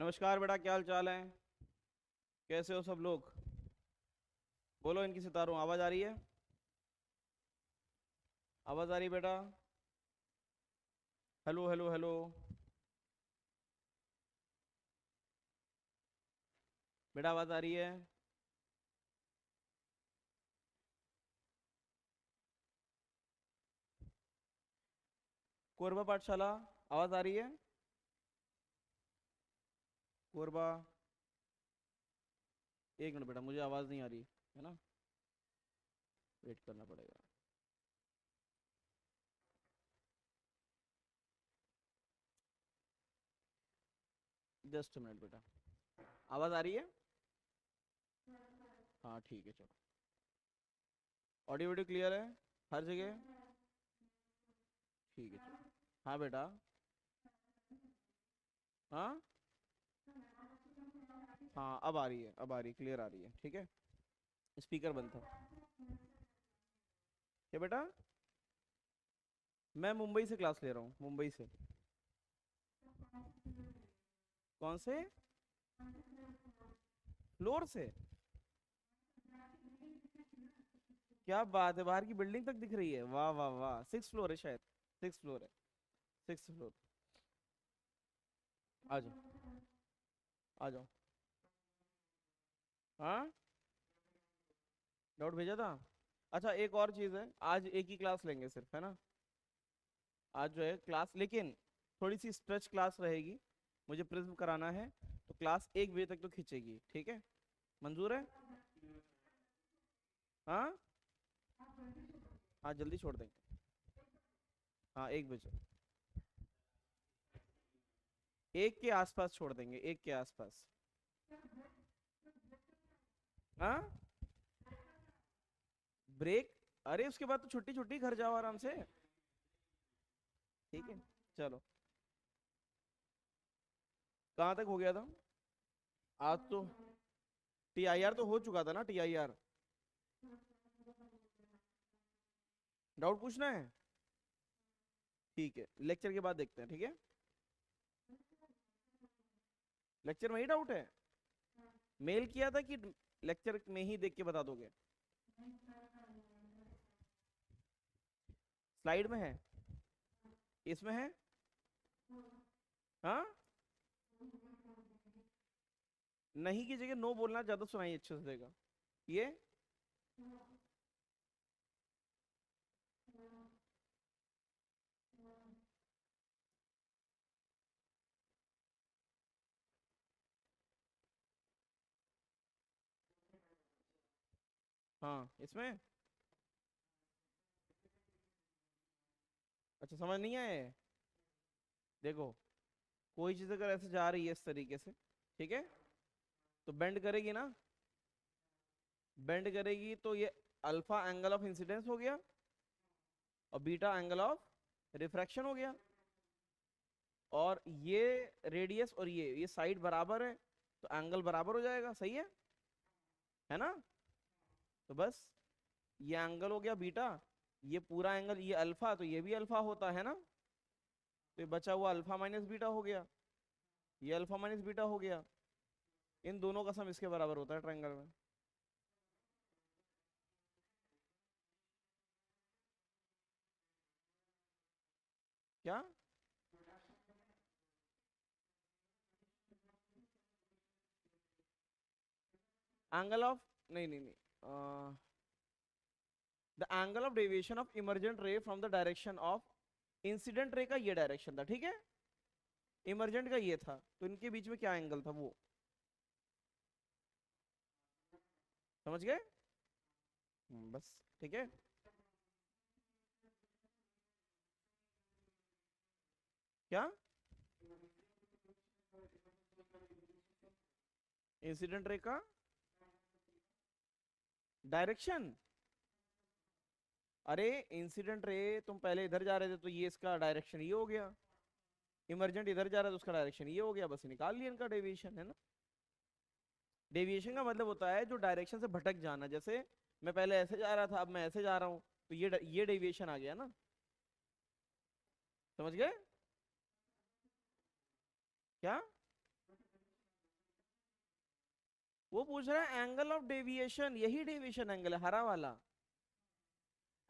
नमस्कार बेटा, क्या हाल चाल है? कैसे हो सब लोग? बोलो इनकी सितारों, आवाज आ रही है? आवाज आ रही है बेटा? Hello hello hello. बेटा आवाज आ रही है? कोरबा पाठशाला, आवाज आ रही है? कोरबा। एक मिनट बेटा, मुझे आवाज नहीं आ रही है ना, वेट करना पड़ेगा। जस्ट मिनट बेटा। आवाज आ रही है? हाँ ठीक है, चलो। ऑडियो वीडियो क्लियर है हर जगह? ठीक है चलो। हाँ बेटा। हाँ हाँ, अब आ रही है, अब आ रही, क्लियर आ रही है, ठीक है। स्पीकर बंद था। क्या बेटा? मैं मुंबई से क्लास ले रहा हूँ, मुंबई से। कौन से फ्लोर से? क्या बात है, बाहर की बिल्डिंग तक दिख रही है, वाह वाह वाह, 6 फ्लोर है शायद। 6 फ्लोर है। 6 फ्लोर। आ जाओ। आ जाओ। हाँ, डाउट भेजा था। अच्छा, एक और चीज़ है, आज एक ही क्लास लेंगे सिर्फ, है ना? आज जो है क्लास, लेकिन थोड़ी सी स्ट्रेच क्लास रहेगी। मुझे प्रिज्म कराना है, तो क्लास 1 बजे तक तो खींचेगी, ठीक है? मंजूर है? हाँ हाँ, जल्दी छोड़ देंगे। हाँ, 1 बजे। 1 के आसपास छोड़ देंगे, 1 के आसपास। हाँ, ब्रेक? अरे उसके बाद तो छुट्टी, छुट्टी, घर जाओ आराम से। ठीक है, चलो। कहाँ तक हो गया था? आज तो टीआईआर तो हो चुका था ना, टीआईआर। डाउट पूछना है? ठीक है, लेक्चर के बाद देखते हैं, ठीक है? लेक्चर में ही डाउट है? मेल किया था कि लेक्चर में ही देख के बता दोगे? स्लाइड में है? इसमें है? हाँ, नहीं की जगह नो बोलना, ज्यादा सुनाई अच्छे से देगा। ये हाँ, इसमें। अच्छा, समझ नहीं आए? देखो, कोई चीज अगर ऐसे जा रही है इस तरीके से, ठीक है, तो बेंड करेगी ना। बेंड करेगी तो ये अल्फा एंगल ऑफ इंसिडेंस हो गया, और बीटा एंगल ऑफ रिफ्रैक्शन हो गया। और ये रेडियस और ये साइड बराबर है, तो एंगल बराबर हो जाएगा, सही है ना? तो बस, ये एंगल हो गया बीटा, ये पूरा एंगल, ये अल्फा, तो ये भी अल्फा होता है ना। तो ये बचा हुआ अल्फा माइनस बीटा हो गया, ये अल्फा माइनस बीटा हो गया। इन दोनों का सम इसके बराबर होता है ट्रायंगल में। क्या? एंगल ऑफ, नहीं नहीं नहीं, the angle of deviation of emergent रे from the direction of incident ray का ये डायरेक्शन था, ठीक है? इमर्जेंट का ये था, तो इनके बीच में क्या एंगल था वो, समझ गए? बस, ठीक है। क्या? इंसिडेंट रे का डायरेक्शन? अरे इंसिडेंट रे, तुम पहले इधर जा रहे थे तो ये इसका डायरेक्शन ये हो गया। इमरजेंट इधर जा रहा है तो उसका डायरेक्शन ये हो गया, बस निकाल लिया इनका डेविएशन, है ना? डेविएशन का मतलब होता है जो डायरेक्शन से भटक जाना, जैसे मैं पहले ऐसे जा रहा था, अब मैं ऐसे जा रहा हूँ, तो ये डेविएशन आ गया ना। समझ गए? क्या? वो पूछ रहा है एंगल ऑफ डेविएशन, यही डेविएशन एंगल है हरा वाला,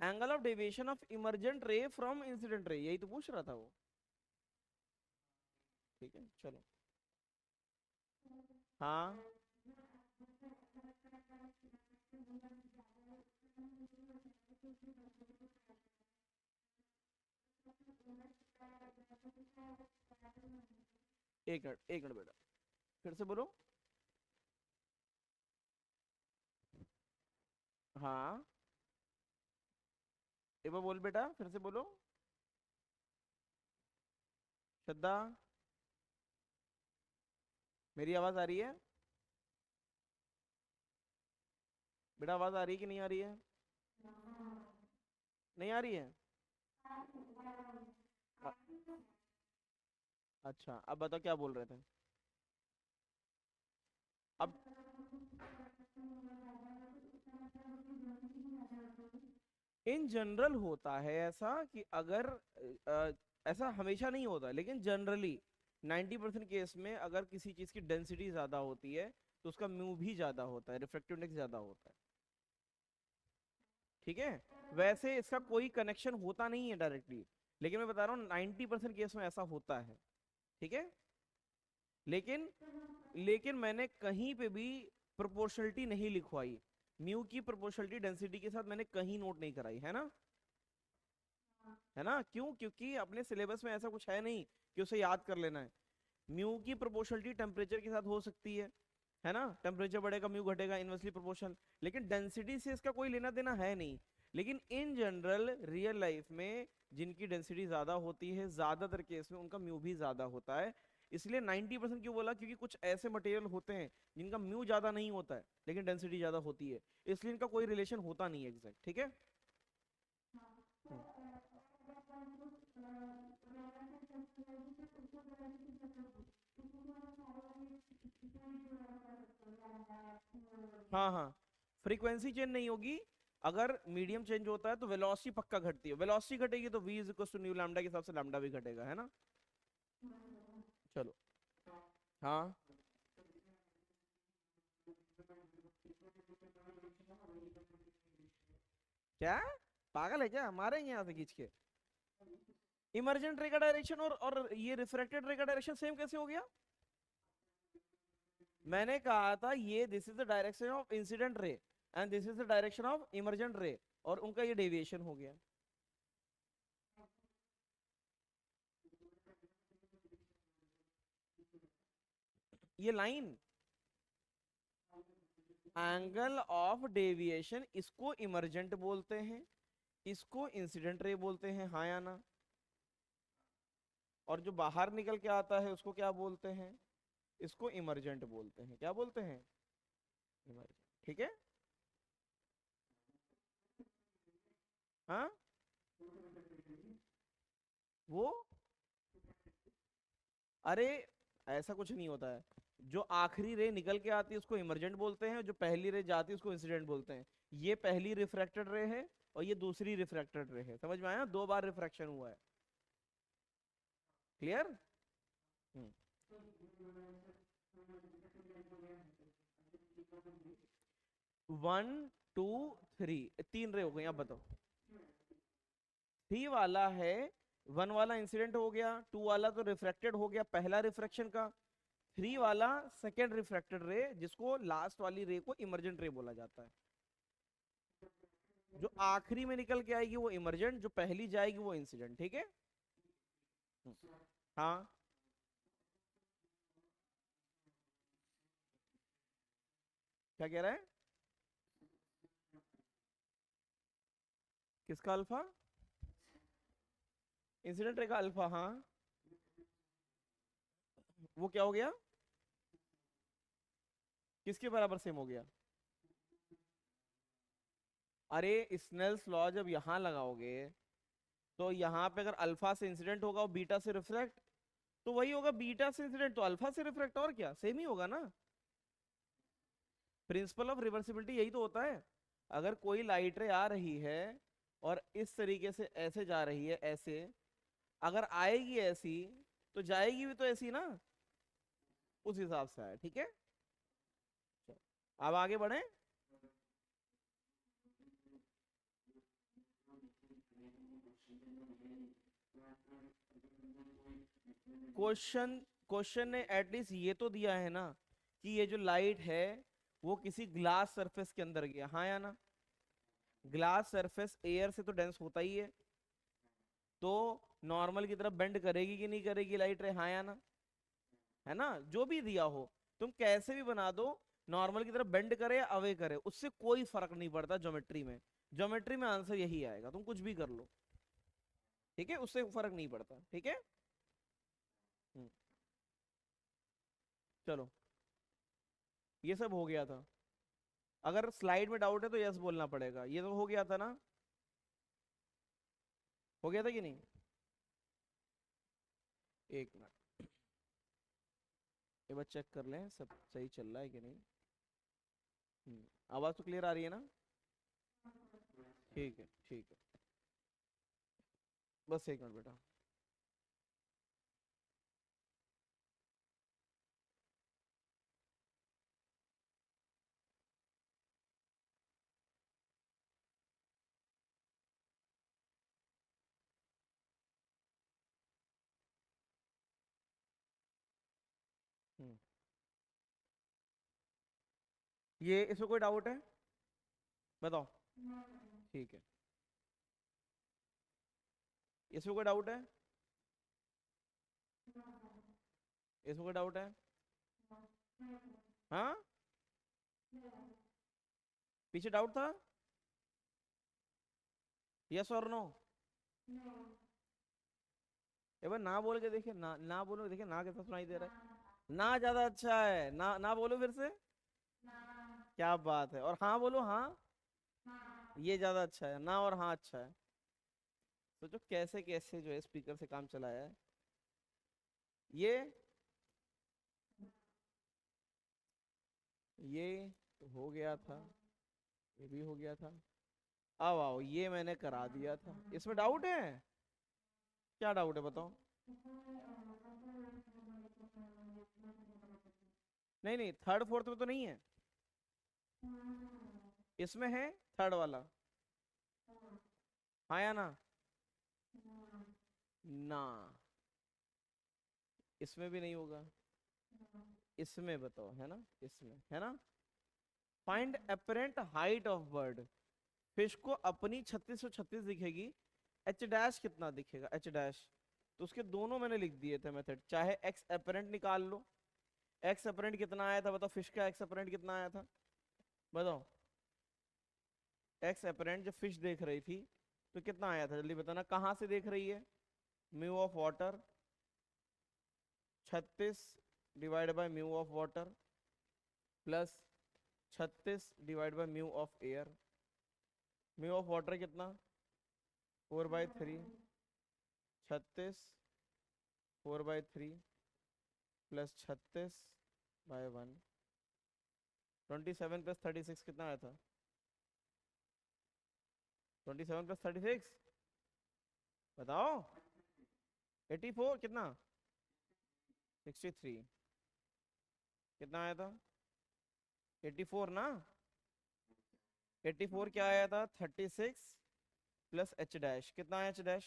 angle of deviation of emergent रे फ्रॉम इंसिडेंट रे, यही तो पूछ रहा था वो। ठीक है चलो। हाँ एक मिनट बेटा, फिर से बोलो। हाँ एक बार बोल बेटा, फिर से बोलो। श्रद्धा, मेरी आवाज आ रही है बेटा? आवाज आ रही है कि नहीं आ रही है? नहीं आ रही है? अ- अच्छा अब बताओ क्या बोल रहे थे? अब इन जनरल होता है ऐसा कि अगर ऐसा हमेशा नहीं होता, लेकिन जनरली 90% केस में अगर किसी चीज की डेंसिटी ज्यादा होती है तो उसका म्यू भी ज्यादा होता है, रिफ्रैक्टिव इंडेक्स ज्यादा होता है। ठीक है, वैसे इसका कोई कनेक्शन होता नहीं है डायरेक्टली, लेकिन मैं बता रहा हूँ 90% केस में ऐसा होता है। ठीक है, लेकिन लेकिन मैंने कहीं पे भी प्रोपोर्शनलिटी नहीं लिखवाई, म्यू की प्रोपोर्शनलिटी डेंसिटी के साथ मैंने कहीं नोट नहीं कराई, है ना? है ना? क्यों? क्योंकि अपने सिलेबस में ऐसा कुछ है नहीं कि उसे याद कर लेना है। म्यू की प्रोपोर्शनलिटी टेम्परेचर के साथ हो सकती है ना? टेम्परेचर बढ़ेगा म्यू घटेगा, इनवर्सली प्रोपोर्शनल, लेकिन डेंसिटी से इसका कोई लेना देना है नहीं। लेकिन इन जनरल रियल लाइफ में जिनकी डेंसिटी ज्यादा होती है, ज्यादातर केस में उनका म्यू भी ज्यादा होता है। इसलिए 90% क्यों बोला? क्योंकि कुछ ऐसे मटेरियल होते हैं जिनका म्यू ज्यादा नहीं होता है लेकिन डेंसिटी ज्यादा होती है, इसलिए इनका कोई रिलेशन होता नहीं है एग्जैक्ट। ठीक है। हाँ हाँ, फ्रीक्वेंसी चेंज नहीं होगी। अगर मीडियम चेंज होता है तो वेलोसिटी पक्का घटती है, वेलोसिटी घटेगी तो v is equal to nu lambda के हिसाब से लैम्डा भी घटेगा, है ना? चलो। हाँ क्या, पागल है क्या? मारेंगे यहाँ से खींच के। इमरजेंट रे का डायरेक्शन और ये रिफ्रैक्टेड रे का डायरेक्शन सेम कैसे हो गया? मैंने कहा था ये this is the direction of incident ray and this is the direction of emergent ray, और उनका ये डेविएशन हो गया। ये लाइन एंगल ऑफ डेविएशन, इसको इमरजेंट बोलते हैं, इसको इंसिडेंट रे बोलते हैं, हाँ या ना? और जो बाहर निकल के आता है उसको क्या बोलते हैं? इसको इमरजेंट बोलते हैं। क्या बोलते हैं? इमरजेंट। ठीक है। हाँ वो, अरे ऐसा कुछ नहीं होता है। जो आखिरी रे निकल के आती है उसको इमरजेंट बोलते हैं, जो पहली रे जाती है उसको इंसिडेंट बोलते हैं। ये पहली रिफ्रैक्टेड रे है और ये दूसरी रिफ्रैक्टेड रे है, समझ में आया? दो बार रिफ्रैक्शन हुआ है। क्लियर? वन टू थ्री, तीन रे हो गई, अब बताओ। थ्री वाला है, वन वाला इंसिडेंट हो गया, टू वाला तो रिफ्रैक्टेड हो गया पहला रिफ्रैक्शन का, थ्री वाला सेकेंड रिफ्रैक्टेड रे, जिसको लास्ट वाली रे को इमरजेंट रे बोला जाता है। जो आखिरी में निकल के आएगी वो इमरजेंट, जो पहली जाएगी वो इंसिडेंट। ठीक है। हाँ क्या कह रहा है? किसका अल्फा? इंसिडेंट रे का अल्फा, हाँ। वो क्या हो गया? किसके बराबर सेम हो गया? अरे स्नेल्स लॉ जब यहां लगाओगे तो यहाँ पे अगर अल्फा से इंसिडेंट होगा और बीटा से रिफ्लेक्ट, तो वही होगा, बीटा से इंसिडेंट तो अल्फा से रिफ्लेक्ट, और क्या सेम ही होगा ना। प्रिंसिपल ऑफ रिवर्सिबिलिटी यही तो होता है। अगर कोई लाइट रे आ रही है और इस तरीके से ऐसे जा रही है, ऐसे अगर आएगी ऐसी तो जाएगी भी तो ऐसी ना, उस हिसाब से है। ठीक है। अब आगे बढ़े। क्वेश्चन क्वेश्चन ने एटलीस्ट ये तो दिया है ना कि ये जो लाइट है वो किसी ग्लास सरफेस के अंदर गया, हाँ या ना। ग्लास सरफेस एयर से तो डेंस होता ही है, तो नॉर्मल की तरफ बेंड करेगी कि नहीं करेगी लाइट रे, हाँ या ना। है ना, जो भी दिया हो तुम कैसे भी बना दो, नॉर्मल की तरफ बेंड करे या अवे करे, उससे कोई फर्क नहीं पड़ता ज्योमेट्री में। ज्योमेट्री में आंसर यही आएगा, तुम कुछ भी कर लो, ठीक है, उससे फर्क नहीं पड़ता, ठीक है। हम्म, चलो, ये सब हो गया था। अगर स्लाइड में डाउट है तो यस बोलना पड़ेगा, ये तो हो गया था ना, हो गया था कि नहीं। एक मिनट, ये बार चेक कर लें सब सही चल रहा है कि नहीं। आवाज तो क्लियर आ रही है ना। ठीक है ठीक है, बस एक मिनट बेटा। हम्म, ये इसमें कोई डाउट है, बताओ। ठीक है, इसमें कोई डाउट है, इसमें कोई डाउट है। हाँ, पीछे डाउट था, यस और नो। एक बार ना बोल के देखिए, ना ना बोलो, देखिए ना कैसा सुनाई दे रहा है। ना ज्यादा अच्छा है, ना ना बोलो फिर से। क्या बात है, और हाँ बोलो, हाँ। ये ज्यादा अच्छा है, ना और हाँ अच्छा है। सोचो कैसे कैसे जो है स्पीकर से काम चलाया है ये। ये तो हो गया था, ये भी हो गया था। अब आओ, ये मैंने करा दिया था, इसमें डाउट है। क्या डाउट है बताओ। नहीं नहीं, थर्ड फोर्थ में तो नहीं है, इसमें है थर्ड वाला, हाँ या ना। ना, इसमें भी नहीं होगा, इसमें बताओ, है ना, इसमें है ना। Find apparent height of bird. Fish को अपनी 3636 दिखेगी, एच डैश कितना दिखेगा, एच डैश। तो उसके दोनों मैंने लिख दिए थे मेथड, चाहे एक्स अपरेंट निकाल लो। एक्स अपरेंट कितना आया था बताओ, फिश का एक्स अपरेंट कितना आया था बताओ। एक्स अपरेंट जब फिश देख रही थी तो कितना आया था, जल्दी बताना, कहाँ से देख रही है। Mu of water 36 divide by mu of water plus 36 divide by mu of air. Mu of water कितना, 4/3, 36 4/3 प्लस 36/1। 27 प्लस 36 कितना आया था, 27 प्लस 36 बताओ। 84 कितना, 63 कितना आया था, 84 ना। 84 क्या आया था, 36 प्लस एच डैश कितना है, एच डैश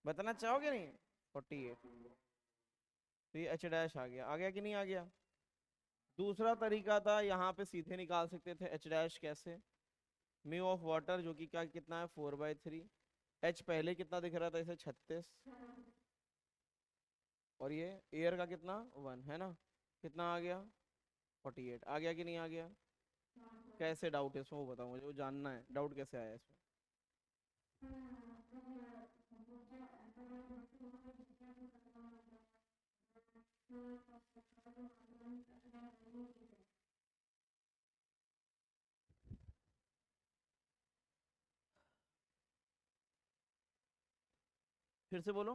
बताना चाहोगे नहीं, 48। तो ये एच डैश आ गया कि नहीं आ गया। दूसरा तरीका था, यहाँ पे सीधे निकाल सकते थे एच डैश कैसे। म्यू ऑफ वाटर जो कि क्या कितना है, 4/3। एच पहले कितना दिख रहा था इसे, 36। और ये एयर का कितना, 1 है ना, कितना आ गया, 48 आ गया कि नहीं आ गया। कैसे डाउट है इसमें वो बताओ मुझे, वो जानना है डाउट कैसे आया इसमें। फिर से बोलो।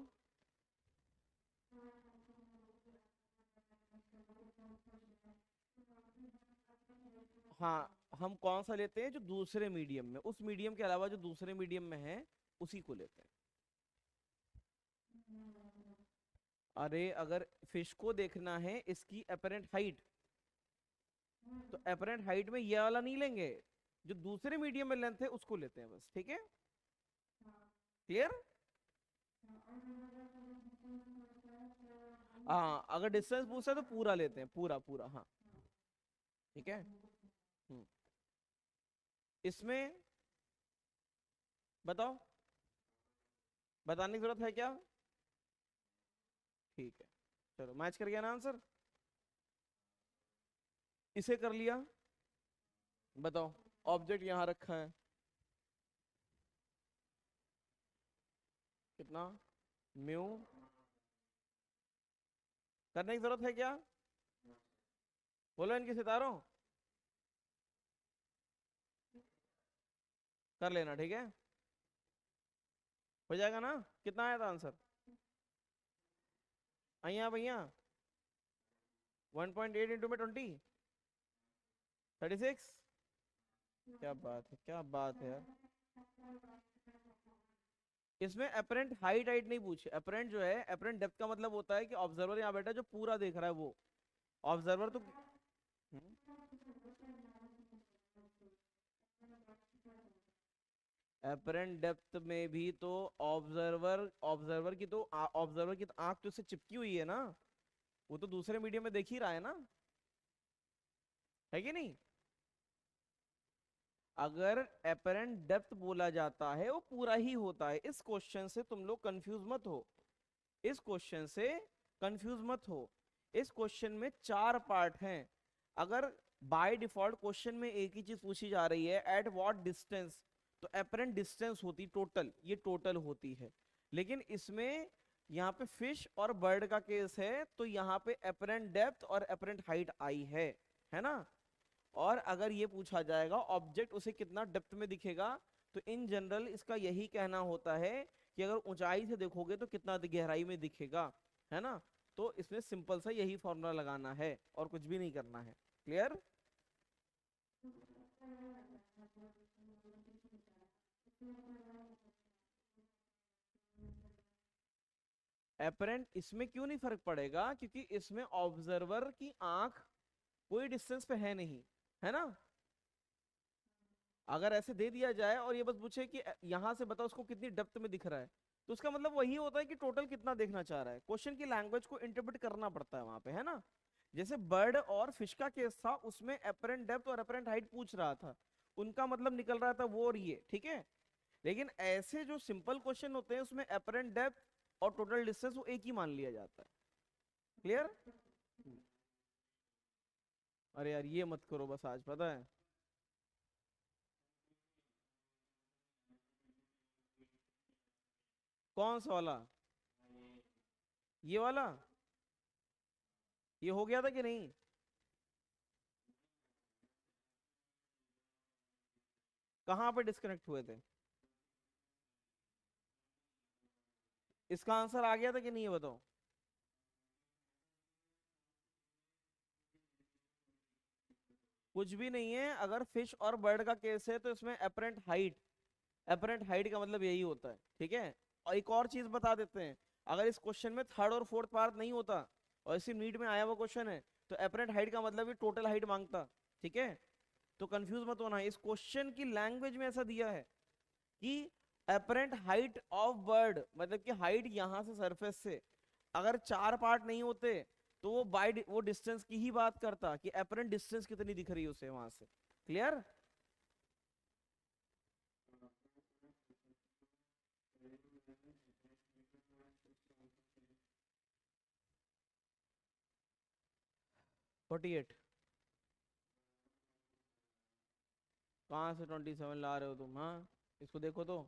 हाँ, हम कौन सा लेते हैं, जो दूसरे मीडियम में, उस मीडियम के अलावा जो दूसरे मीडियम में है उसी को लेते हैं। अरे अगर फिश को देखना है इसकी अपरेंट हाइट, तो एपरेंट हाइट में ये वाला नहीं लेंगे, जो दूसरे मीडियम में लेंथ है उसको लेते हैं बस, ठीक है, क्लियर। हाँ अगर डिस्टेंस पूछता है तो पूरा लेते हैं, पूरा पूरा, हाँ ठीक है। इसमें बताओ, बताने की जरूरत है क्या? ठीक है, चलो मैच कर गया ना आंसर, इसे कर लिया। बताओ, ऑब्जेक्ट यहां रखा है, कितना म्यू, करने की जरूरत है क्या? बोलो इनके सितारों, कर लेना, ठीक है, हो जाएगा ना। कितना आया था आंसर भैया भैया? 1.8 इंटू में 20, 36। क्या बात है, क्या बात है यार। इसमें अपेरेंट हाइट हाइट नहीं पूछे, अपेरेंट जो है, अपेरेंट डेप्थ का मतलब होता है कि ऑब्जर्वर यहाँ बैठा है जो पूरा देख रहा है वो, ऑब्जर्वर तो अपेरेंट डेप्थ में भी तो ऑब्जर्वर की तो ऑब्जर्वर की तो आंख तो उससे चिपकी हुई है ना, वो तो दूसरे मीडियम में देख ही रहा है ना, है कि नहीं। अगर अपेरेंट डेप्थ बोला जाता है वो पूरा ही होता है, इस क्वेश्चन से तुम लोग कंफ्यूज मत हो, इस क्वेश्चन से कंफ्यूज मत हो। इस क्वेश्चन में 4 पार्ट हैं। अगर बाय डिफॉल्ट क्वेश्चन में एक ही चीज पूछी जा रही है, एट व्हाट डिस्टेंस, तो अपेरेंट डिस्टेंस होती टोटल, ये टोटल होती है। लेकिन इसमें यहाँ पे फिश और बर्ड का केस है, तो यहाँ पे अपेरेंट डेप्थ और अपेरेंट हाइट आई है ना। और अगर ये पूछा जाएगा ऑब्जेक्ट उसे कितना डेप्थ में दिखेगा, तो इन जनरल इसका यही कहना होता है कि अगर ऊंचाई से देखोगे तो कितना गहराई में दिखेगा, है ना। तो इसमें सिंपल सा यही फॉर्मूला लगाना है और कुछ भी नहीं करना है, क्लियर। एपरेंट इसमें क्यों नहीं फर्क पड़ेगा, क्योंकि इसमें ऑब्जर्वर की आंख कोई डिस्टेंस पे है नहीं, है ना। अगर ऐसे दे दिया जाए और ये बस पूछे कि यहां से बताओ उसको कितनी डेप्थ में दिख रहा है, तो उसका मतलब वही होता है कि टोटल कितना देखना चाह रहा है। क्वेश्चन की लैंग्वेज को इंटरप्रेट करना पड़ता है वहां पे, है ना। जैसे बर्ड और फिश का केस था, उसमें अपेरेंट डेप्थ और अपेरेंट हाइट पूछ रहा था, उनका मतलब निकल रहा था वो और ये, ठीक है। लेकिन ऐसे जो सिंपल क्वेश्चन होते हैं उसमें अपेरेंट डेप्थ और टोटल डिस्टेंस वो एक ही मान लिया जाता है, क्लियर। अरे यार ये मत करो बस आज, पता है। कौन सा वाला? ये वाला, ये हो गया था कि नहीं? कहाँ पे डिस्कनेक्ट हुए थे? इसका आंसर आ गया था कि नहीं, ये बताओ। कुछ भी नहीं है, अगर फिश और बर्ड का केस है तो इसमें अपेरेंट हाइट, अपेरेंट हाइट का मतलब यही होता है, ठीक है। और एक और चीज बता देते हैं, अगर इस क्वेश्चन में थर्ड और फोर्थ पार्ट नहीं होता और इसी नीट में आया हुआ क्वेश्चन है, तो अपेरेंट हाइट का मतलब भी टोटल हाइट मांगता, ठीक है। तो कंफ्यूज मत होना, इस क्वेश्चन की लैंग्वेज में ऐसा दिया है कि अपेरेंट हाइट ऑफ बर्ड, मतलब कि हाइट यहां से सरफेस से अगर 4 पार्ट नहीं होते तो वो वो डिस्टेंस की ही बात करता कि अपेरेंट डिस्टेंस कितनी दिख रही है उसे वहां से, क्लियर। 48? कहाँ से 27 ला रहे हो तुम, हाँ। इसको देखो तो,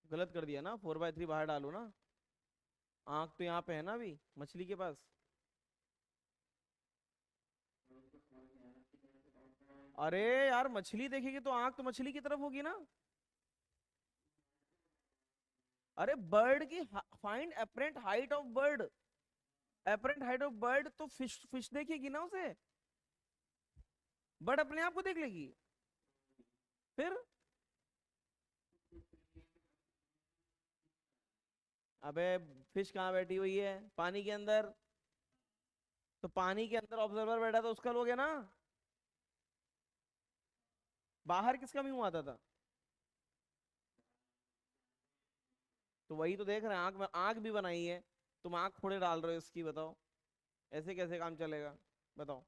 गलत कर दिया ना, 4/3 बाहर डालो ना। आंख तो यहाँ पे है ना अभी मछली के पास। अरे यार मछली देखेगी तो आंख तो मछली की तरफ होगी ना। अरे बर्ड की, find apparent height of bird, apparent height of bird तो फिश, फिश देखेगी ना उसे, बर्ड अपने आप को देख लेगी फिर। अबे फिश कहाँ बैठी हुई है? पानी के अंदर। तो पानी के अंदर ऑब्जर्वर बैठा था, उसका लोग है ना। बाहर किसका मुंह आता था? तो वही तो देख रहे हैं, आंख में आंख भी बनाई है। तुम आंख फोड़े डाल रहे हो इसकी, बताओ ऐसे कैसे काम चलेगा? बताओ।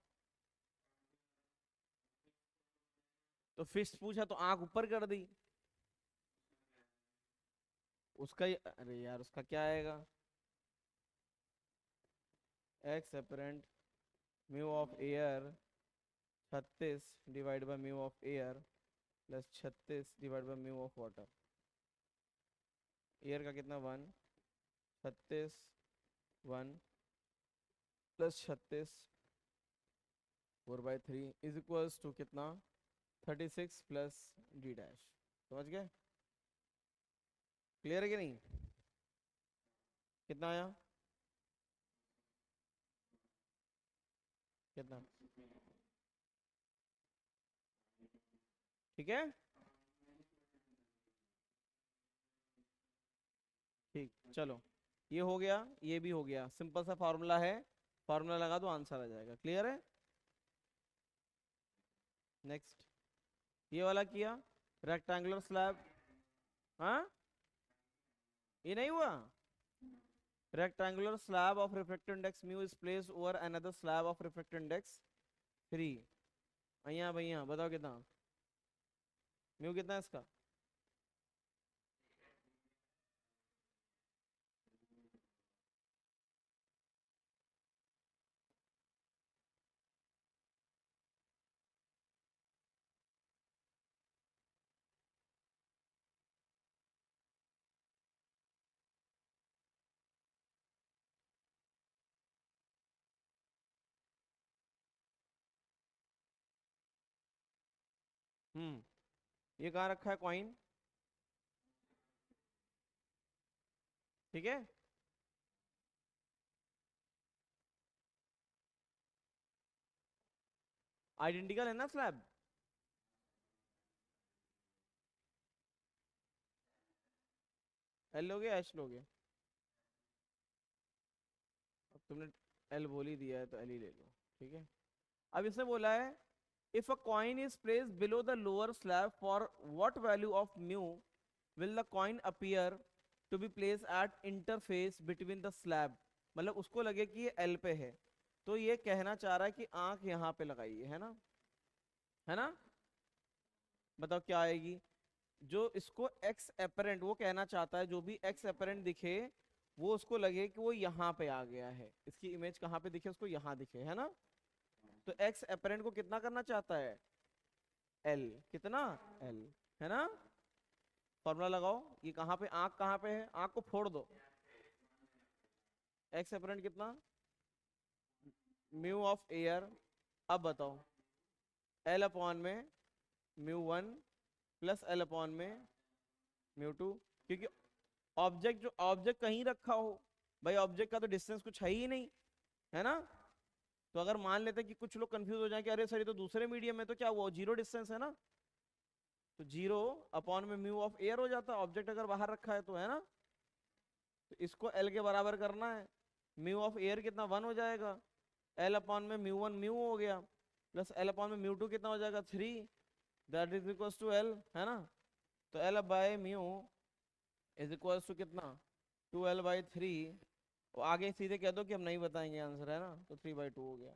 तो फिश पूछा तो आंख ऊपर कर दी। अरे यार उसका क्या आएगा? X apparent mu of air 36 divide by mu of air plus 36 divide by mu of water. Air का कितना? 1। 36 1 प्लस 36 4/3 इज इक्वल्स टू कितना? 36 प्लस डी डैश। समझ गए? क्लियर है कि नहीं? कितना आया? कितना? ठीक है। ठीक, चलो। ये हो गया, ये भी हो गया। सिंपल सा फॉर्मूला है, फॉर्मूला लगा दो आंसर आ जाएगा। क्लियर है? नेक्स्ट। ये वाला किया, रेक्टेंगुलर स्लैब। हाँ, ये नहीं हुआ। Rectangular slab of refractive index mu is placed over another slab of refractive index 3। भैया भैया बताओ कितना म्यू, कितना है इसका? ये कहाँ रखा है कॉइन? ठीक है। आइडेंटिकल है ना स्लैब? एल लोगे एच लोगे? अब तुमने एल बोल ही दिया है तो एल ही ले लो। ठीक है। अब इसने बोला है, if a coin is placed below the lower slab for what value of mu will the coin appear to be place at interface between the slab. मतलब उसको लगे कि ये एल पे है, तो ये कहना चाह रहा है कि आंख यहाँ पे लगाइए, है ना? है ना? बताओ क्या आएगी? जो इसको एक्स एपरेंट वो कहना चाहता है, जो भी एक्स एपरेंट दिखे वो उसको लगे कि वो यहाँ पे आ गया है, इसकी इमेज कहाँ पे दिखे? उसको यहाँ दिखे, है ना? तो एक्स एपरेंट को कितना करना चाहता है? एल। कितना? एल। है ना? फॉर्मूला लगाओ। ये कहाँ पे, आंख कहाँ पे है? आंख को फोड़ दो। एक्स एपरेंट कितना? Mu of air. अब बताओ, एल अपॉन में म्यू 1 प्लस एल अपॉन में म्यू 2। क्योंकि ऑब्जेक्ट, जो ऑब्जेक्ट कहीं रखा हो, भाई ऑब्जेक्ट का तो डिस्टेंस कुछ है ही नहीं, है ना? तो अगर मान लेते हैं कि कुछ लोग कंफ्यूज हो जाए कि अरे सर ये तो दूसरे मीडियम में, तो क्या हुआ? जीरो डिस्टेंस है ना, तो जीरो अपॉन में म्यू ऑफ एयर हो जाता है, ऑब्जेक्ट अगर बाहर रखा है तो, है ना? तो इसको एल के बराबर करना है। म्यू ऑफ एयर कितना? 1 हो जाएगा। एल अपॉन में म्यू 1 म्यू हो गया, प्लस एल अपॉन में म्यू 2 कितना हो जाएगा? 3। That is equals to L, है ना? तो L by mu is equals to कितना? 2l/3। आगे सीधे कह दो कि हम नहीं बताएंगे आंसर, है ना? तो 3/2 हो गया,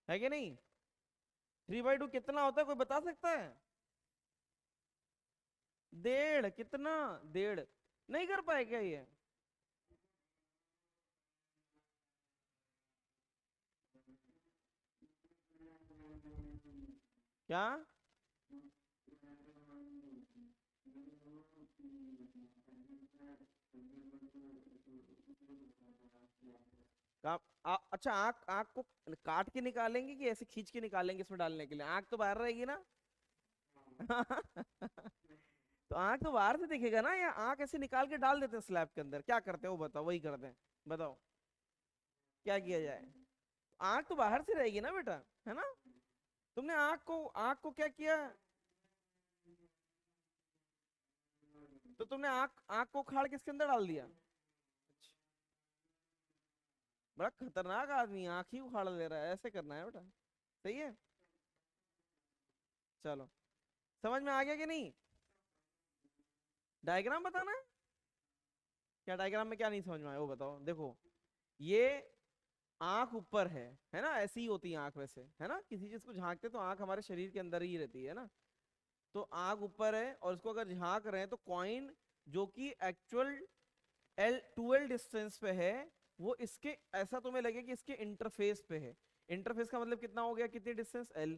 है कि नहीं? 3/2 कितना होता है, कोई बता सकता है? 1.5। कितना? 1.5। नहीं कर पाए क्या ये? क्या? अच्छा, आंख आंख को काट के निकालेंगे कि ऐसे खींच के निकालेंगे इसमें डालने के लिए? आंख तो बाहर रहेगी ना। तो आंख तो बाहर से दिखेगा ना, या आंख ऐसे निकाल के डाल देते हैं स्लैब के अंदर? क्या करते हैं वो बताओ, वही करते हैं। बताओ क्या किया जाए? आंख तो बाहर से रहेगी ना बेटा, है ना? तुमने आंख को क्या किया? तो तुमने आंख आंख को उखाड़ किसके अंदर डाल दिया? बड़ा खतरनाक आदमी, आंख ही उखाड़ ले रहा है, ऐसे करना है बेटा। सही है, चलो समझ में आ गया कि नहीं? डायग्राम बताना है क्या? डायग्राम में क्या नहीं समझ में आया वो बताओ। देखो ये आंख ऊपर है ना, ऐसी ही होती है आंख वैसे, है ना, किसी चीज को झांकते तो आंख हमारे शरीर के अंदर ही रहती है ना। तो आंख ऊपर है और इसको अगर झांक रहे हैं तो कॉइन जो कि एक्चुअल L2L डिस्टेंस पे है, वो इसके ऐसा तुम्हें लगे कि इसके इंटरफेस पे है। इंटरफेस का मतलब कितना हो गया, कितनी डिस्टेंस L।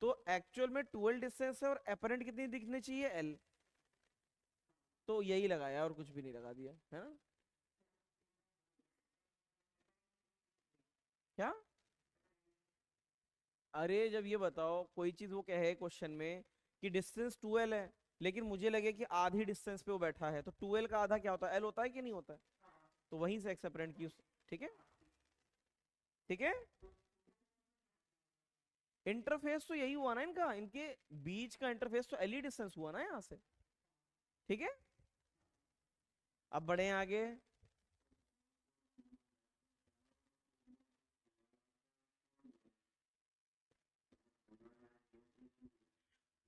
तो एक्चुअल में 12 डिस्टेंस है और अपरेंट कितनी दिखनी चाहिए L। तो यही लगाया और कुछ भी नहीं लगा दिया, है ना। क्या? अरे जब ये बताओ कोई चीज वो कहे क्वेश्चन में कि डिस्टेंस 2L है, लेकिन मुझे लगे कि आधी डिस्टेंस पे वो बैठा है, तो 2L का आधा क्या होता है, L होता है कि नहीं होता है? तो वहीं से एक्स अपरेंट की ठीक है, ठीक है। इंटरफेस तो यही हुआ ना इनका, इनके बीच का इंटरफेस तो L ही डिस्टेंस हुआ ना यहाँ से। ठीक है, अब बढ़े आगे।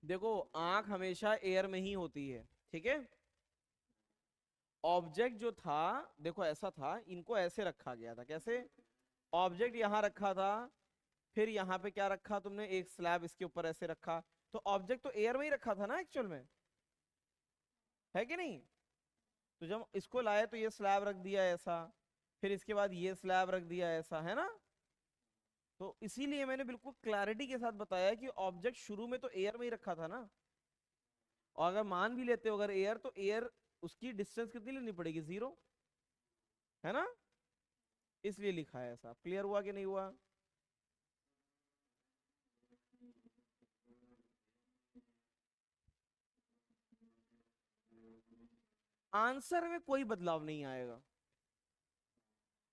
देखो आंख हमेशा एयर में ही होती है, ठीक है। ऑब्जेक्ट जो था, देखो ऐसा था, इनको ऐसे रखा गया था, कैसे? ऑब्जेक्ट यहां रखा था, फिर यहाँ पे क्या रखा तुमने, एक स्लैब इसके ऊपर ऐसे रखा। तो ऑब्जेक्ट तो एयर में ही रखा था ना एक्चुअल में, है कि नहीं? तो जब इसको लाए तो ये स्लैब रख दिया ऐसा, फिर इसके बाद ये स्लैब रख दिया ऐसा, है ना। तो इसीलिए मैंने बिल्कुल क्लैरिटी के साथ बताया कि ऑब्जेक्ट शुरू में तो एयर में ही रखा था ना। और अगर मान भी लेते हो अगर एयर, तो एयर उसकी डिस्टेंस कितनी लेनी पड़ेगी, 0, है ना। इसलिए लिखा है ऐसा। क्लियर हुआ कि नहीं हुआ? आंसर में कोई बदलाव नहीं आएगा।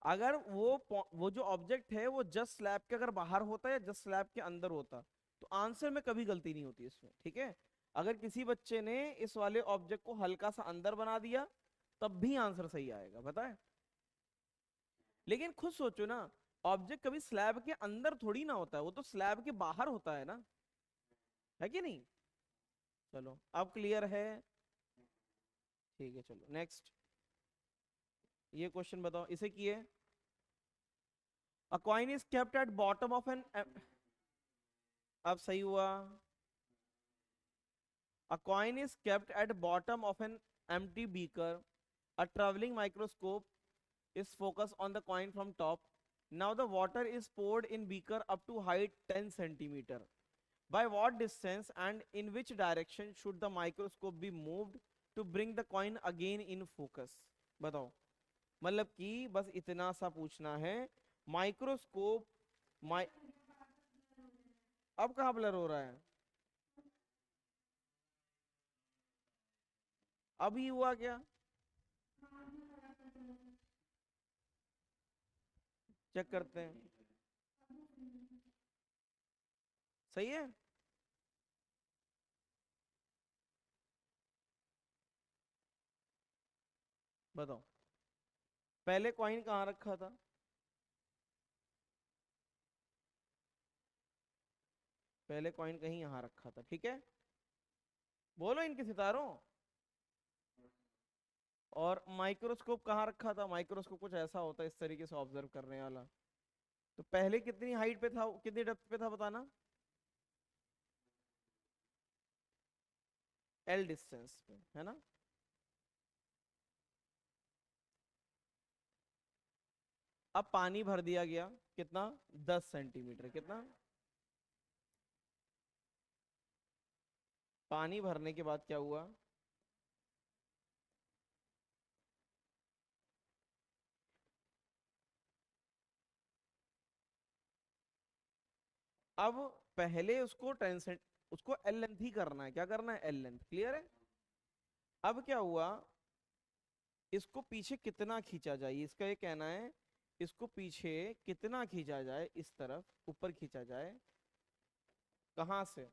अगर वो जो ऑब्जेक्ट है वो जस्ट स्लैब के अगर बाहर होता है या जस्ट स्लैब के अंदर होता, तो आंसर में कभी गलती नहीं होती इसमें, ठीक है। अगर किसी बच्चे ने इस वाले ऑब्जेक्ट को हल्का सा अंदर बना दिया, तब भी आंसर सही आएगा, बताए। लेकिन खुद सोचो ना, ऑब्जेक्ट कभी स्लैब के अंदर थोड़ी ना होता है, वो तो स्लैब के बाहर होता है ना, है कि नहीं। चलो अब क्लियर है, ठीक है। चलो नेक्स्ट, ये क्वेश्चन बताओ, इसे किए। A coin is kept at bottom of an, अब सही हुआ। A coin is kept at bottom of an empty beaker. A traveling microscope is focused on the coin from top. Now the water is poured in beaker up to height 10 centimeter. By what distance and in which direction should the microscope be moved to bring the coin again in focus? बताओ। मतलब कि बस इतना सा पूछना है। Microscope, माइ अब कहाँ ब्लर हो रहा है? अभी हुआ क्या? चेक करते हैं, सही है। बताओ, पहले कॉइन कहाँ रखा था? पहले कॉइन कहीं यहाँ रखा था, ठीक है। बोलो इनके सितारों। और माइक्रोस्कोप कहाँ रखा था? माइक्रोस्कोप कुछ ऐसा होता है इस तरीके से ऑब्जर्व करने वाला। तो पहले कितनी हाइट पे था, कितनी डेप्थ पे था बताना? L डिस्टेंस पे, है ना। अब पानी भर दिया गया, कितना? 10 सेंटीमीटर। कितना? पानी भरने के बाद क्या हुआ? अब पहले उसको 10 सेंट, उसको L लेंथ ही करना है, क्या करना है, L लेंथ। क्लियर है। अब क्या हुआ, इसको पीछे कितना खींचा जाए, इसका ये कहना है। इसको पीछे कितना खींचा जाए, इस तरफ ऊपर खींचा जाए, कहां से?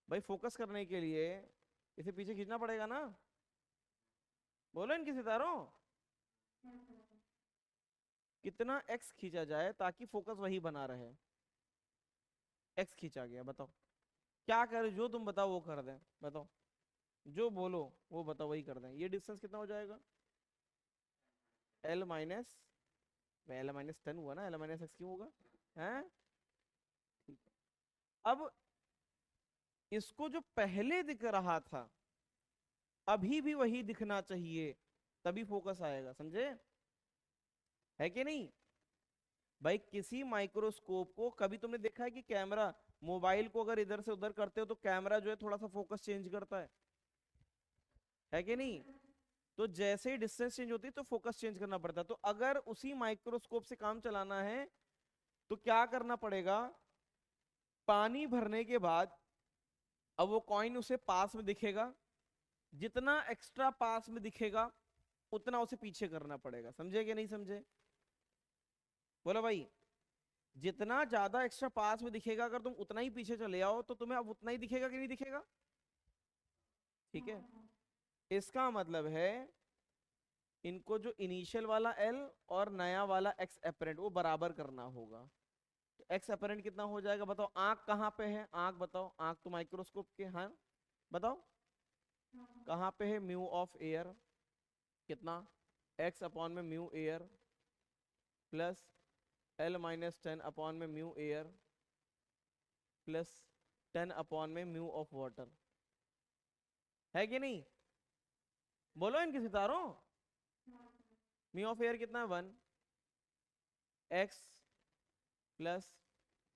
भाई फोकस करने के लिए इसे पीछे खींचना पड़ेगा ना, बोलो इनके सितारों, कितना एक्स खींचा जाए ताकि फोकस वही बना रहे। एक्स खींचा गया, बताओ क्या करें, जो तुम बताओ वो कर दें, बताओ जो बोलो वो बताओ वही कर दें। ये डिस्टेंस कितना हो जाएगा, एल माइनस, एल माइनस 10 हुआ ना, एल माइनस एक्स क्यों होगा, हैं। ठीक है। अब इसको जो पहले दिख रहा था अभी भी वही दिखना चाहिए, तभी फोकस आएगा, समझे, है कि नहीं। भाई किसी माइक्रोस्कोप को कभी तुमने देखा है कि कैमरा, मोबाइल को अगर इधर से उधर करते हो तो कैमरा जो है थोड़ा सा फोकस चेंज करता है कि नहीं। तो जैसे ही डिस्टेंस चेंज होती है तो फोकस चेंज करना पड़ता है। तो अगर उसी माइक्रोस्कोप से काम चलाना है तो क्या करना पड़ेगा, पानी भरने के बाद अब वो कॉइन उसे पास में दिखेगा, जितना एक्स्ट्रा पास में दिखेगा उतना उसे पीछे करना पड़ेगा, समझे कि नहीं समझे, बोलो भाई। जितना ज्यादा एक्स्ट्रा पास में दिखेगा अगर तुम उतना ही पीछे चले आओ तो तुम्हें अब उतना ही दिखेगा कि नहीं दिखेगा, ठीक है। इसका मतलब है इनको जो इनिशियल वाला एल और नया वाला एक्स एपरेंट वो बराबर करना होगा। तो एक्स एपरेंट कितना हो जाएगा बताओ, आंख कहाँ पे है, आंख बताओ, आंख तो माइक्रोस्कोप के, हाँ बताओ कहाँ पे है, म्यू ऑफ एयर कितना, एक्स अपॉन में mu air plus L minus 10 upon में म्यू एयर प्लस 10 अपॉन में म्यू ऑफ वाटर, है कि नहीं, बोलो इनके सितारों। म्यू ऑफ एयर कितना है 1, x plus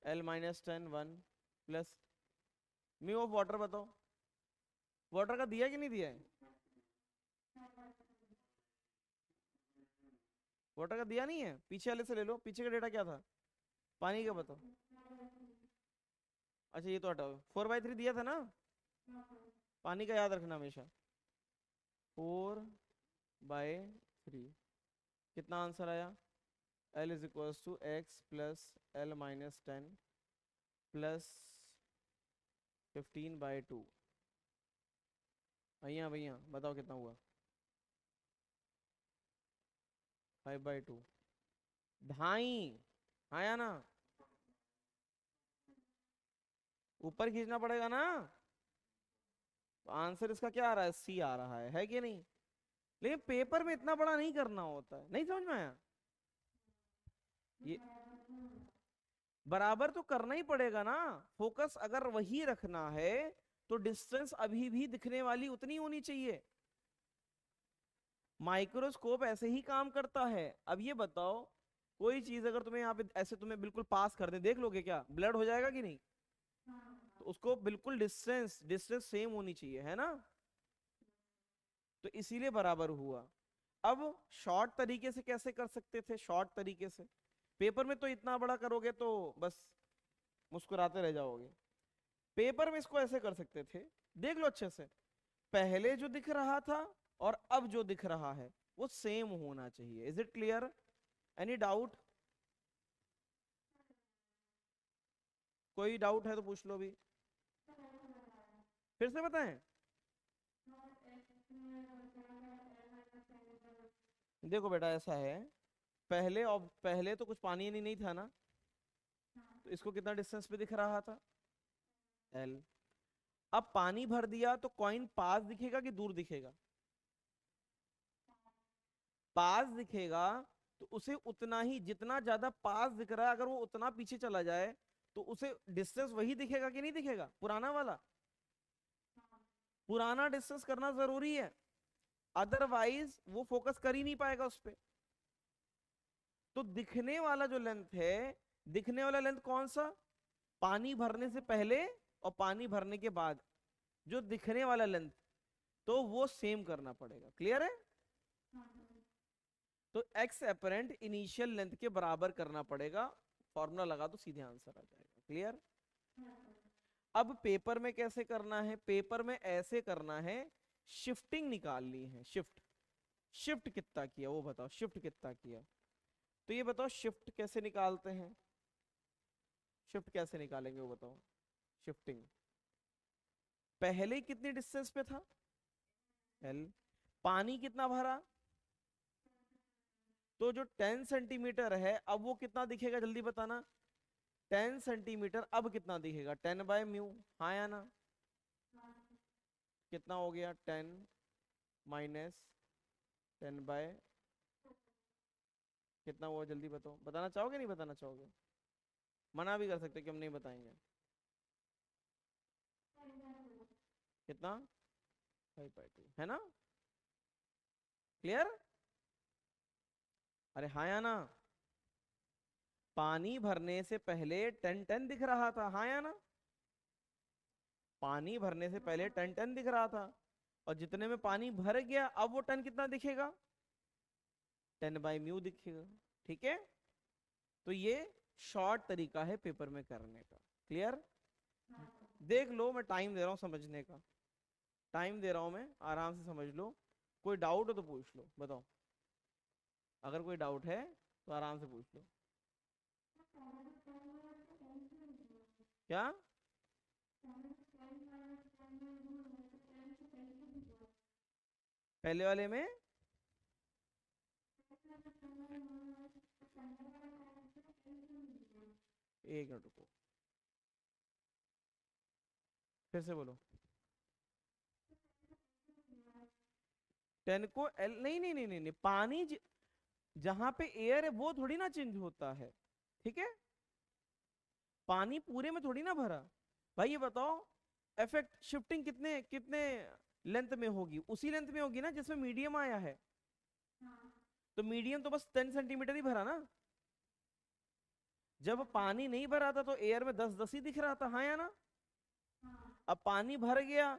L minus 10 1 plus mu of water बताओ, वाटर का दिया कि नहीं दिया है, वाटर का दिया नहीं है, पीछे वाले से ले लो, पीछे का डेटा क्या था, पानी का बताओ। अच्छा ये तो हटाओ, 4/3 दिया था ना, पानी का याद रखना हमेशा, 4/3 कितना आंसर आया, L is equal to x plus L minus 10 plus 15/2। भैया भैया बताओ कितना हुआ, 5/2, ढाई, आया ना, ऊपर खींचना पड़ेगा ना, तो आंसर इसका क्या आ रहा है, सी आ रहा है कि नहीं। लेकिन पेपर में इतना बड़ा नहीं करना होता है, नहीं समझ में आया, ये बराबर तो करना ही पड़ेगा ना, फोकस अगर वही रखना है तो डिस्टेंस अभी भी दिखने वाली उतनी होनी चाहिए, माइक्रोस्कोप ऐसे ही काम करता है। अब ये बताओ कोई चीज अगर तुम्हें यहाँ पे ऐसे तुम्हें बिल्कुल पास कर दे, देख लोगे क्या, ब्लड हो जाएगा कि नहीं, तो उसको बिल्कुल डिस्टेंस डिस्टेंस सेम होनी चाहिए, है ना, तो इसीलिए बराबर हुआ। अब शॉर्ट तरीके से कैसे कर सकते थे, शॉर्ट तरीके से, पेपर में तो इतना बड़ा करोगे तो बस मुस्कुराते रह जाओगे, पेपर में इसको ऐसे कर सकते थे, देख लो अच्छे से, पहले जो दिख रहा था और अब जो दिख रहा है वो सेम होना चाहिए, is it clear, any doubt, कोई डाउट है तो पूछ लो भी, फिर से बताएं। देखो बेटा ऐसा है, पहले और पहले तो कुछ पानी नहीं था ना, तो इसको कितना डिस्टेंस पे दिख रहा था, एल। अब पानी भर दिया तो कॉइन पास दिखेगा कि दूर दिखेगा, पास दिखेगा, तो उसे उतना ही, जितना ज्यादा पास दिख रहा है अगर वो उतना पीछे चला जाए तो उसे डिस्टेंस वही दिखेगा कि नहीं दिखेगा, पुराना वाला, पुराना डिस्टेंस करना जरूरी है, अदरवाइज वो फोकस कर ही नहीं पाएगा उस पर। तो दिखने वाला जो लेंथ है, दिखने वाला लेंथ कौन सा, पानी भरने से पहले और पानी भरने के बाद जो दिखने वाला लेंथ, तो वो सेम करना पड़ेगा, क्लियर है। तो एक्स एपरेंट इनिशियल लेंथ के बराबर करना पड़ेगा, फॉर्मूला लगा तो सीधे आंसर आ जाएगा, क्लियर। अब पेपर में कैसे करना है, पेपर में ऐसे करना है, शिफ्टिंग निकालनी है, शिफ्ट, शिफ्ट कितना किया वो बताओ, शिफ्ट कितना किया, तो ये बताओ शिफ्ट कैसे निकालते हैं, शिफ्ट कैसे निकालेंगे वो बताओ, शिफ्टिंग पहले कितनी डिस्टेंस पे था, L। पानी कितना भरा, तो जो 10 सेंटीमीटर है अब वो कितना दिखेगा जल्दी बताना। 10 सेंटीमीटर अब कितना दिखेगा, 10/μ, हाँ या ना। कितना हो गया, 10 माइनस 10/, कितना हुआ जल्दी बताओ, बताना चाहोगे नहीं बताना चाहोगे, मना भी कर सकते कि हम नहीं बताएंगे। कितना, 5/2 है ना, क्लियर। अरे हाँ या ना, पानी भरने से पहले 10 10 दिख रहा था, हाँ या ना, पानी भरने से पहले 10 10 दिख रहा था, और जितने में पानी भर गया अब वो 10 कितना दिखेगा, 10/μ दिखेगा। ठीक है, तो ये शॉर्ट तरीका है पेपर में करने का, क्लियर। देख लो, मैं टाइम दे रहा हूँ समझने का, टाइम दे रहा हूँ मैं, आराम से समझ लो, कोई डाउट हो तो पूछ लो, बताओ, अगर कोई डाउट है तो आराम से पूछ लो। क्या, पहले वाले में, एक मिनट रुको, फिर से बोलो। 10 को एल, नहीं नहीं नहीं नहीं नहीं, पानी जहां पे एयर है वो थोड़ी ना चेंज होता है, ठीक है, पानी पूरे में थोड़ी ना भरा। भाई ये बताओ, इफेक्ट शिफ्टिंग कितने कितने लेंथ में होगी, उसी लेंथ में होगी ना जिसमें मीडियम आया है, तो मीडियम तो बस 10 सेंटीमीटर ही भरा ना, जब पानी नहीं भरा था तो एयर में 10 10 ही दिख रहा था, हाँ या ना। अब पानी भर गया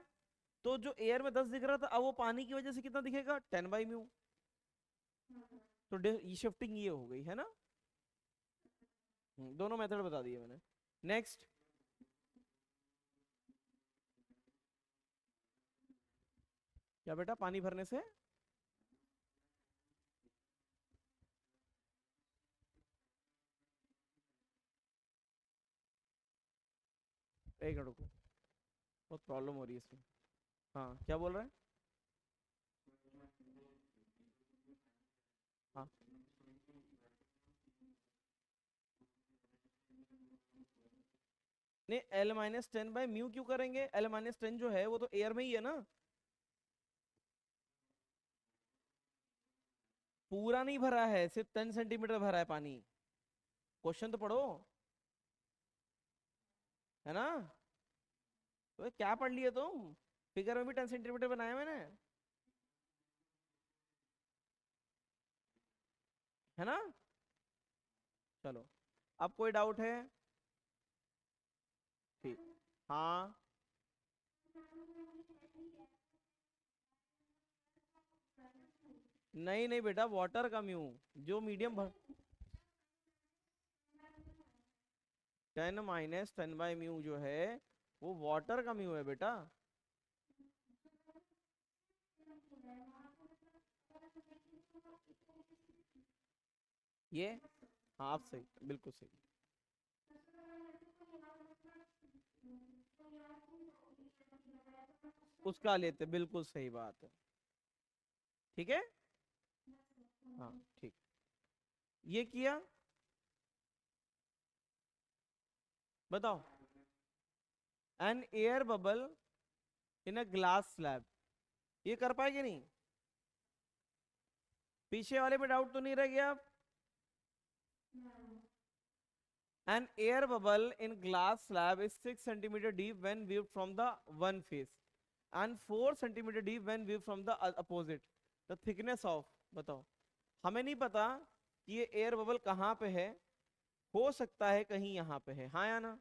तो जो एयर में 10 दिख रहा था अब वो पानी की वजह से कितना दिखेगा, 10/μ। तो ये शिफ्टिंग ये हो गई है ना। दोनों मेथड बता दिए मैंने। नेक्स्ट, क्या बेटा, पानी भरने से, एक मिनट रुको, बहुत प्रॉब्लम हो रही है इसमें। हाँ क्या बोल रहे हैं, हाँ नहीं, L-10/μ क्यों करेंगे, L-10 जो है वो तो एयर में ही है ना, पूरा नहीं भरा है, सिर्फ 10 सेंटीमीटर भरा है पानी, क्वेश्चन तो पढ़ो, है ना। तो क्या पढ़ लिए तुम, फिगर में भी 10 सेंटीमीटर बनाया मैंने, है ना। चलो, अब कोई डाउट है, ठीक, हाँ, नहीं नहीं बेटा, वाटर का म्यू, जो मीडियम भर, 10 - 10/μ जो है वो वाटर का म्यू है बेटा, ये, हाँ आप सही, बिल्कुल सही, उसका लेते, बिल्कुल सही बात है, ठीक है, हाँ ठीक, ये किया, बताओ, an air bubble in a glass slab, ये कर पाएंगे नहीं, पीछे वाले पे डाउट तो नहीं रह गया। An air bubble in glass slab is 6 centimeter deep when viewed from the one face and 4 centimeter deep when viewed from the opposite. The thickness of, बताओ, हमें नहीं पता कि ये एयर बबल कहाँ पे है, हो सकता है कहीं यहाँ पे है, हाँ या ना।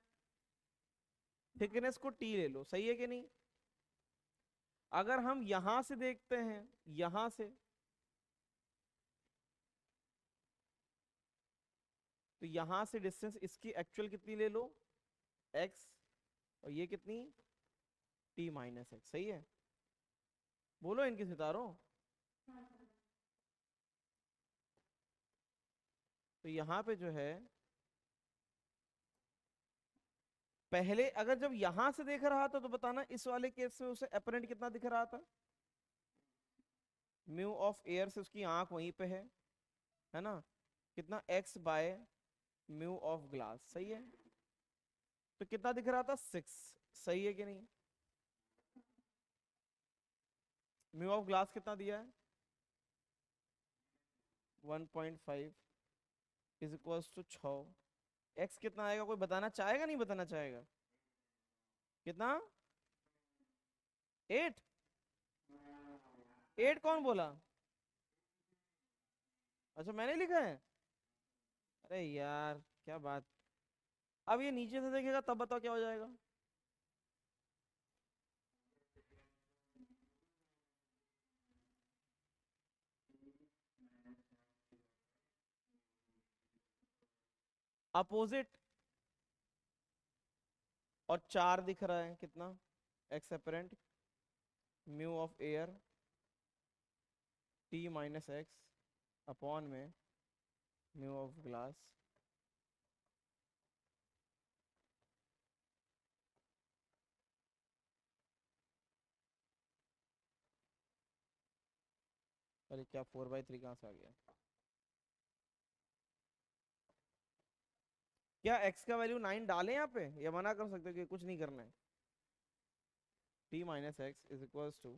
थिकनेस को टी ले लो, सही है कि नहीं। अगर हम यहां से देखते हैं, यहां से, तो यहां से डिस्टेंस इसकी एक्चुअल कितनी ले लो, x, और ये कितनी, t - x, सही है, बोलो इनके सितारों। तो यहाँ पे जो है पहले अगर जब यहां से देख रहा था तो बताना इस वाले केस में उसे अपरेंट कितना दिख रहा था, म्यू ऑफ एयर से उसकी आंख वहीं पे है ना, कितना x by mu of glass, सही है। तो कितना दिख रहा था 6, सही है कि नहीं। म्यू ऑफ ग्लास कितना दिया है 1.5 इज इक्वल्स टू 6। x कितना आएगा कोई बताना चाहेगा, नहीं बताना चाहेगा, कितना 8। 8 कौन बोला, अच्छा मैंने लिखा है, अरे यार क्या बात। अब ये नीचे से देखेगा तब बताओ क्या हो जाएगा। अपोजिट, और 4 दिख रहा है कितना x apparent, mu of air T minus x upon में म्यू ऑफ ग्लास। अरे क्या 4/3 कहाँ से आ गया। क्या x का वैल्यू 9 डालें यहाँ पे, या मना कर सकते हो कि कुछ नहीं करना है। t minus x is equals to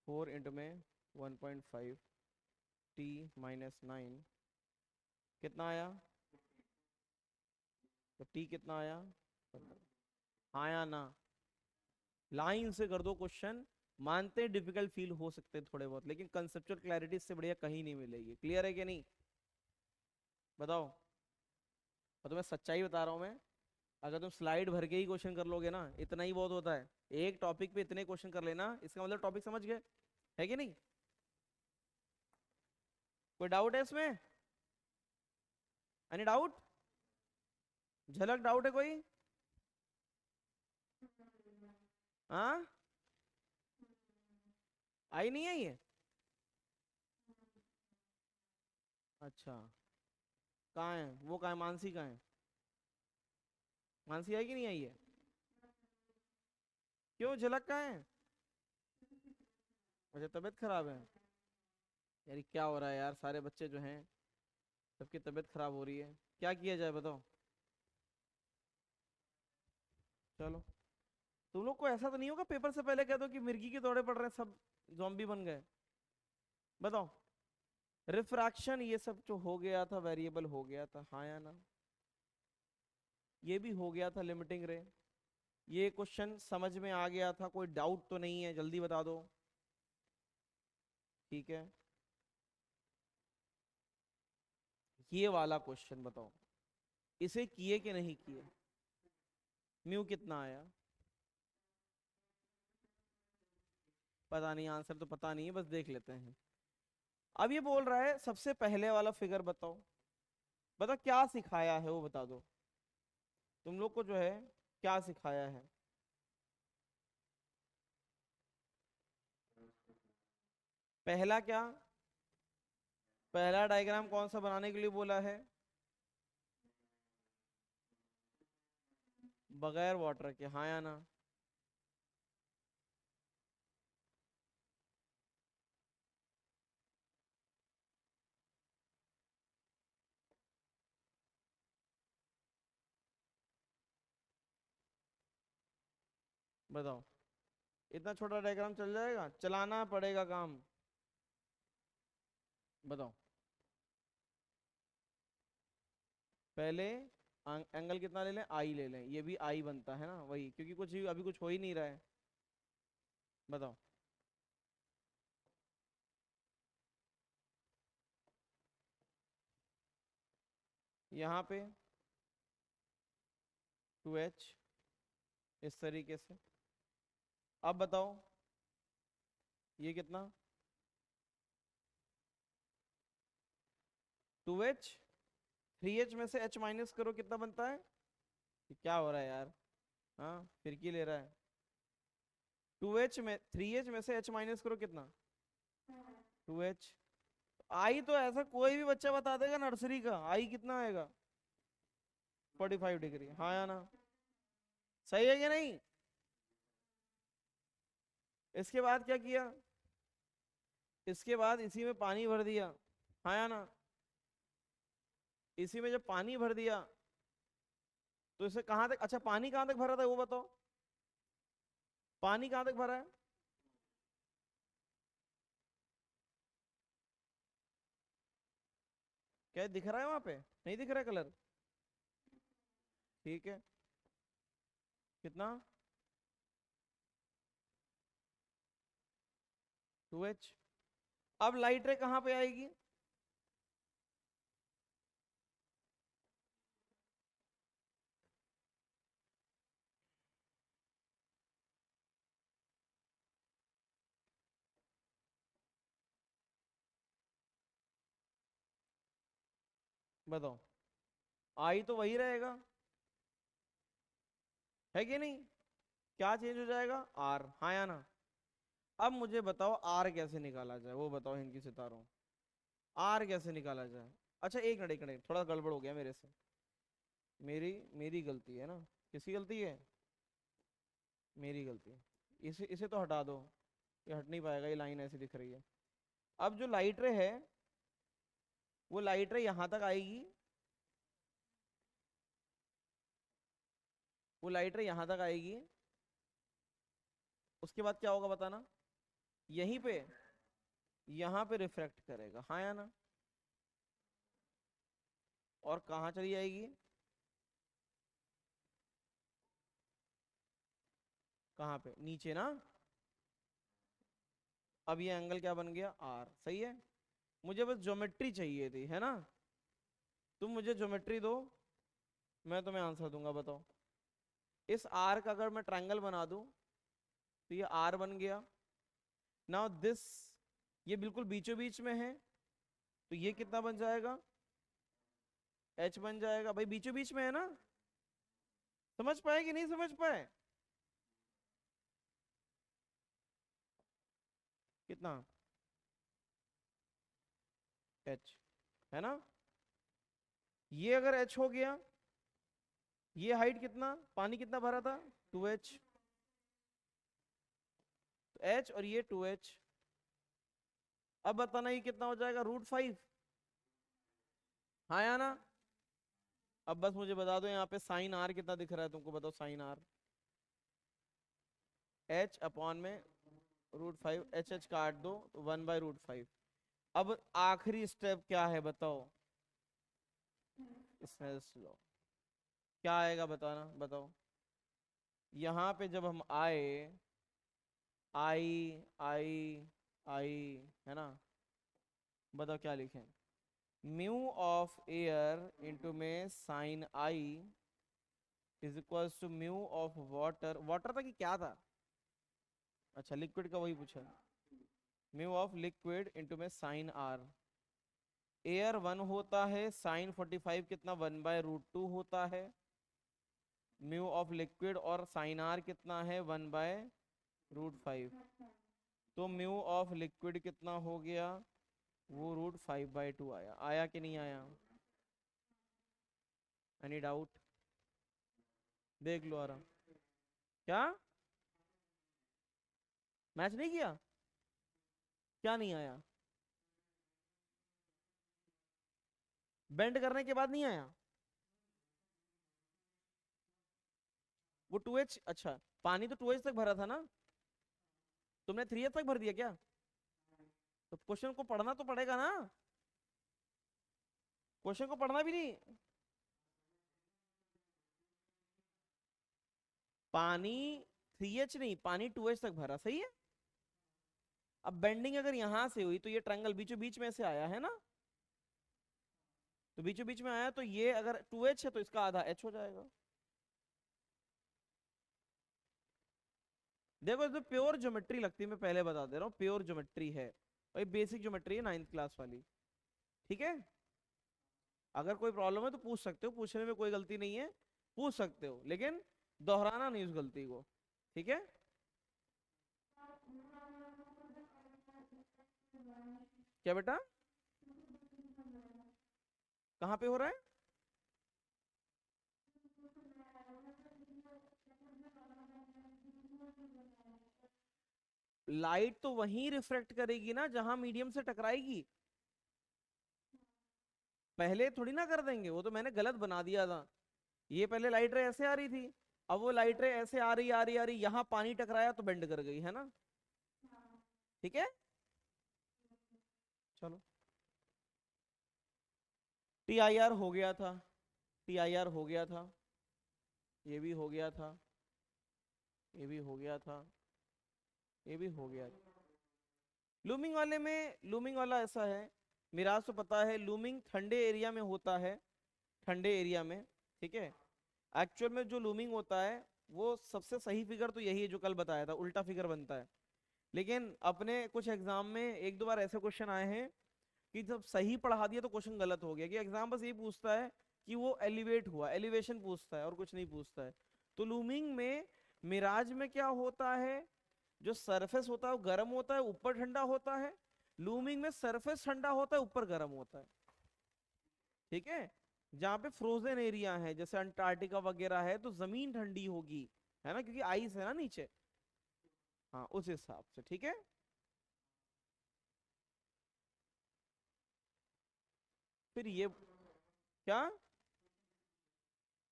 4 into में 1.5 t माइनस 9 कितना आया, तो t कितना आया 15। हाँ या ना, लाइन से कर दो क्वेश्चन, मानते हैं डिफिकल्ट फील हो सकते हैं थोड़े बहुत, लेकिन कंसेप्चुअल क्लैरिटी इससे बढ़िया कहीं नहीं मिलेगी। क्लियर है कि नहीं, बताओ। और तुम्हें सच्चाई बता रहा हूँ मैं, अगर तुम स्लाइड भर के ही क्वेश्चन कर लोगे ना, इतना ही बहुत होता है। एक टॉपिक पे इतने क्वेश्चन कर लेना, इसका मतलब टॉपिक समझ गए, है कि नहीं। कोई डाउट है इसमें, एनी डाउट, झलक डाउट है कोई, हाँ आई नहीं है ये, अच्छा कहाँ है वो, कहाँ है मानसी, कहाँ है मानसी, आई कि नहीं आई है, क्यों झलक कहाँ है, अच्छा तबीयत खराब है। यार ये क्या हो रहा है यार, सारे बच्चे जो हैं सबकी तबीयत खराब हो रही है, क्या किया जाए बताओ। चलो, तुम लोग को ऐसा तो नहीं होगा पेपर से पहले कह दो कि मिर्गी के दौड़े पड़ रहे हैं सब, जॉम्बी बन गए, बताओ। रिफ्रैक्शन ये सब जो हो गया था वेरिएबल हो गया था, हाँ या ना, ये भी हो गया था लिमिटिंग रे। ये क्वेश्चन समझ में आ गया था, कोई डाउट तो नहीं है, जल्दी बता दो। ठीक है, ये वाला क्वेश्चन बताओ, इसे किए कि नहीं किए, म्यू कितना आया, पता नहीं, आंसर तो पता नहीं है, बस देख लेते हैं। अब ये बोल रहा है सबसे पहले वाला फिगर बताओ, बताओ क्या सिखाया है वो बता दो, तुम लोग को जो है क्या सिखाया है। पहला क्या, पहला डायग्राम कौन सा बनाने के लिए बोला है, बगैर वाटर के, हाँ या ना। बताओ, इतना छोटा डायग्राम चल जाएगा, चलाना पड़ेगा काम, बताओ। पहले एंगल कितना ले लें, आई ले लें, ये भी आई बनता है ना वही, क्योंकि कुछ अभी कुछ हो ही नहीं रहा है, बताओ। यहाँ पे 2h इस तरीके से, अब बताओ ये कितना 2h, 3h में से h माइनस करो कितना बनता है, ये क्या हो रहा है यार, हाँ फिर ले रहा है, 2h में 3h में से h माइनस करो कितना 2h। आई तो ऐसा कोई भी बच्चा बता देगा नर्सरी का, आई कितना आएगा 45 डिग्री, हाँ या ना। सही है कि नहीं? इसके बाद क्या किया? इसके बाद इसी में पानी भर दिया, हाँ या ना? इसी में जब पानी भर दिया तो इसे कहां तक, अच्छा पानी कहां तक भरा था वो बताओ, पानी कहां तक भरा है? क्या दिख रहा है वहां पे? नहीं दिख रहा है कलर? ठीक है, कितना? 2H। अब लाइट रे कहां पे आएगी? बताओ, आई तो वही रहेगा, है कि नहीं? क्या चेंज हो जाएगा? आर, हाँ या ना? अब मुझे बताओ आर कैसे निकाला जाए, वो बताओ इनकी सितारों, आर कैसे निकाला जाए? अच्छा एक मिनट एक मिनट, थोड़ा गड़बड़ हो गया मेरे से, मेरी मेरी गलती है ना? किसकी गलती है? मेरी गलती है। इसे इसे तो हटा दो, ये हट नहीं पाएगा, ये लाइन ऐसी दिख रही है। अब जो लाइट रे है, वो लाइट रे यहां तक आएगी, वो लाइट रे यहां तक आएगी, उसके बाद क्या होगा बताना? यहीं पे, यहां पे रिफ्रैक्ट करेगा, हाँ या ना? और कहाँ चली जाएगी? कहाँ पे? नीचे ना? अब ये एंगल क्या बन गया? आर, सही है। मुझे बस ज्योमेट्री चाहिए थी, है ना? तुम मुझे ज्योमेट्री दो, मैं तुम्हें आंसर दूंगा, बताओ। इस आर का अगर मैं ट्रायंगल बना दूं तो ये आर बन गया। नाउ दिस, ये बिल्कुल बीचों बीच में है, तो ये कितना बन जाएगा? एच बन जाएगा, भाई बीचों बीच में है ना? समझ पाए कि नहीं समझ पाए? कितना? एच, है ना? ये अगर एच हो गया, ये हाइट कितना, पानी कितना भरा था? 2H। तो H और ये 2H। अब बताना ये कितना हो जाएगा? √5, हाँ या ना? अब बस मुझे बता दो यहाँ पे साइन आर कितना दिख रहा है तुमको, बताओ साइन आर। H अपॉन में √5, एच एच काट दो तो 1/√5। अब आखिरी स्टेप क्या है बताओ? Snell's law. क्या आएगा बताना, बताओ। यहाँ पे जब हम आए, आई आई आई, है ना? बताओ क्या लिखें? म्यू ऑफ एयर इंटू में sine I is equals to mu of water, water था कि क्या था? अच्छा लिक्विड का वही पूछा। म्यू ऑफ लिक्विड इंटू में साइन आर। एयर 1 होता है, साइन 45 कितना? 1/√2 होता है। म्यू ऑफ लिक्विड और साइन आर कितना है? 1/√5। तो म्यू ऑफ लिक्विड कितना हो गया? वो √5/2 आया। आया कि नहीं आया? Any doubt? देख लो आराम। क्या? मैच नहीं किया? क्या नहीं आया? बेंड करने के बाद नहीं आया? वो 2H, अच्छा पानी तो 2H तक भरा था ना? तुमने 3H तक भर दिया क्या? तो क्वेश्चन को पढ़ना तो पड़ेगा ना, क्वेश्चन को पढ़ना भी नहीं। पानी 3H नहीं, पानी 2H तक भरा, सही है। अब बेंडिंग अगर यहां से हुई तो ये ट्रायंगल बीचों बीच में से आया है ना? तो बीचों बीच में आया, तो ये अगर 2H है तो इसका आधा H हो जाएगा। देखो इसमें प्योर ज्योमेट्री लगती है, मैं पहले बता दे रहा हूँ, प्योर ज्योमेट्री है भाई, बेसिक ज्योमेट्री है 9th क्लास वाली। ठीक है, अगर कोई प्रॉब्लम है तो पूछ सकते हो, पूछने में कोई गलती नहीं है, पूछ सकते हो, लेकिन दोहराना नहीं उस गलती को। ठीक है, क्या बेटा? कहाँ पे हो रहा है? लाइट तो वहीं रिफ्रेक्ट करेगी ना जहां मीडियम से टकराएगी, पहले थोड़ी ना कर देंगे, वो तो मैंने गलत बना दिया था। ये पहले लाइट रे ऐसे आ रही थी, अब वो लाइट रे ऐसे आ रही आ रही आ रही, यहां पानी टकराया तो बेंड कर गई, है ना। ठीक है, चलो। टी आई आर हो गया था, टी आई आर हो गया था, ये भी हो गया था, ये भी हो गया था, ये भी हो गया था। लूमिंग वाले में, लूमिंग वाला ऐसा है, मिराज तो पता है, लूमिंग ठंडे एरिया में होता है, ठंडे एरिया में, ठीक है। एक्चुअल में जो लूमिंग होता है वो सबसे सही फिगर तो यही है जो कल बताया था, उल्टा फिगर बनता है। लेकिन अपने कुछ एग्जाम में एक दो बार ऐसे क्वेश्चन आए हैं कि जब सही पढ़ा दिया तो क्वेश्चन गलत हो गया, कि एग्जाम बस ये पूछता है कि वो एलिवेट हुआ, एलिवेशन पूछता है और कुछ नहीं पूछता है। तो लूमिंग में, मिराज में क्या होता है, जो सरफेस होता है वो गर्म होता है, ऊपर ठंडा होता है। लूमिंग में सरफेस ठंडा होता है, ऊपर गर्म होता है, ठीक है। जहाँ पे फ्रोजन एरिया है जैसे अंटार्कटिका वगैरह है तो जमीन ठंडी होगी, है ना, क्योंकि आइस है ना नीचे। हाँ, उस हिसाब से, ठीक है। फिर ये क्या,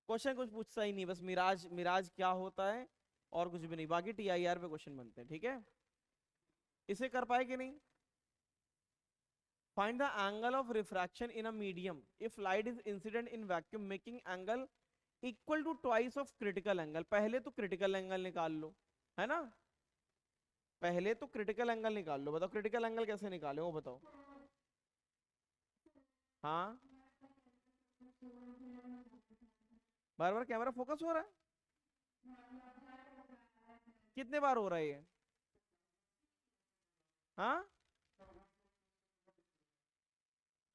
क्वेश्चन कुछ पूछता ही नहीं, बस मिराज, मिराज क्या होता है और कुछ भी नहीं, बाकी टीआईआर पे क्वेश्चन बनते हैं, ठीक है। इसे कर पाए कि नहीं। Find the angle of refraction in a medium if light is incident in vacuum making angle equal to twice of critical angle. पहले तो क्रिटिकल एंगल निकाल लो, है ना, पहले तो क्रिटिकल एंगल निकाल लो। बताओ क्रिटिकल एंगल कैसे निकाले, वो बताओ। हाँ, बार बार कैमरा फोकस हो रहा है, कितने बार हो रहा है ये। हाँ,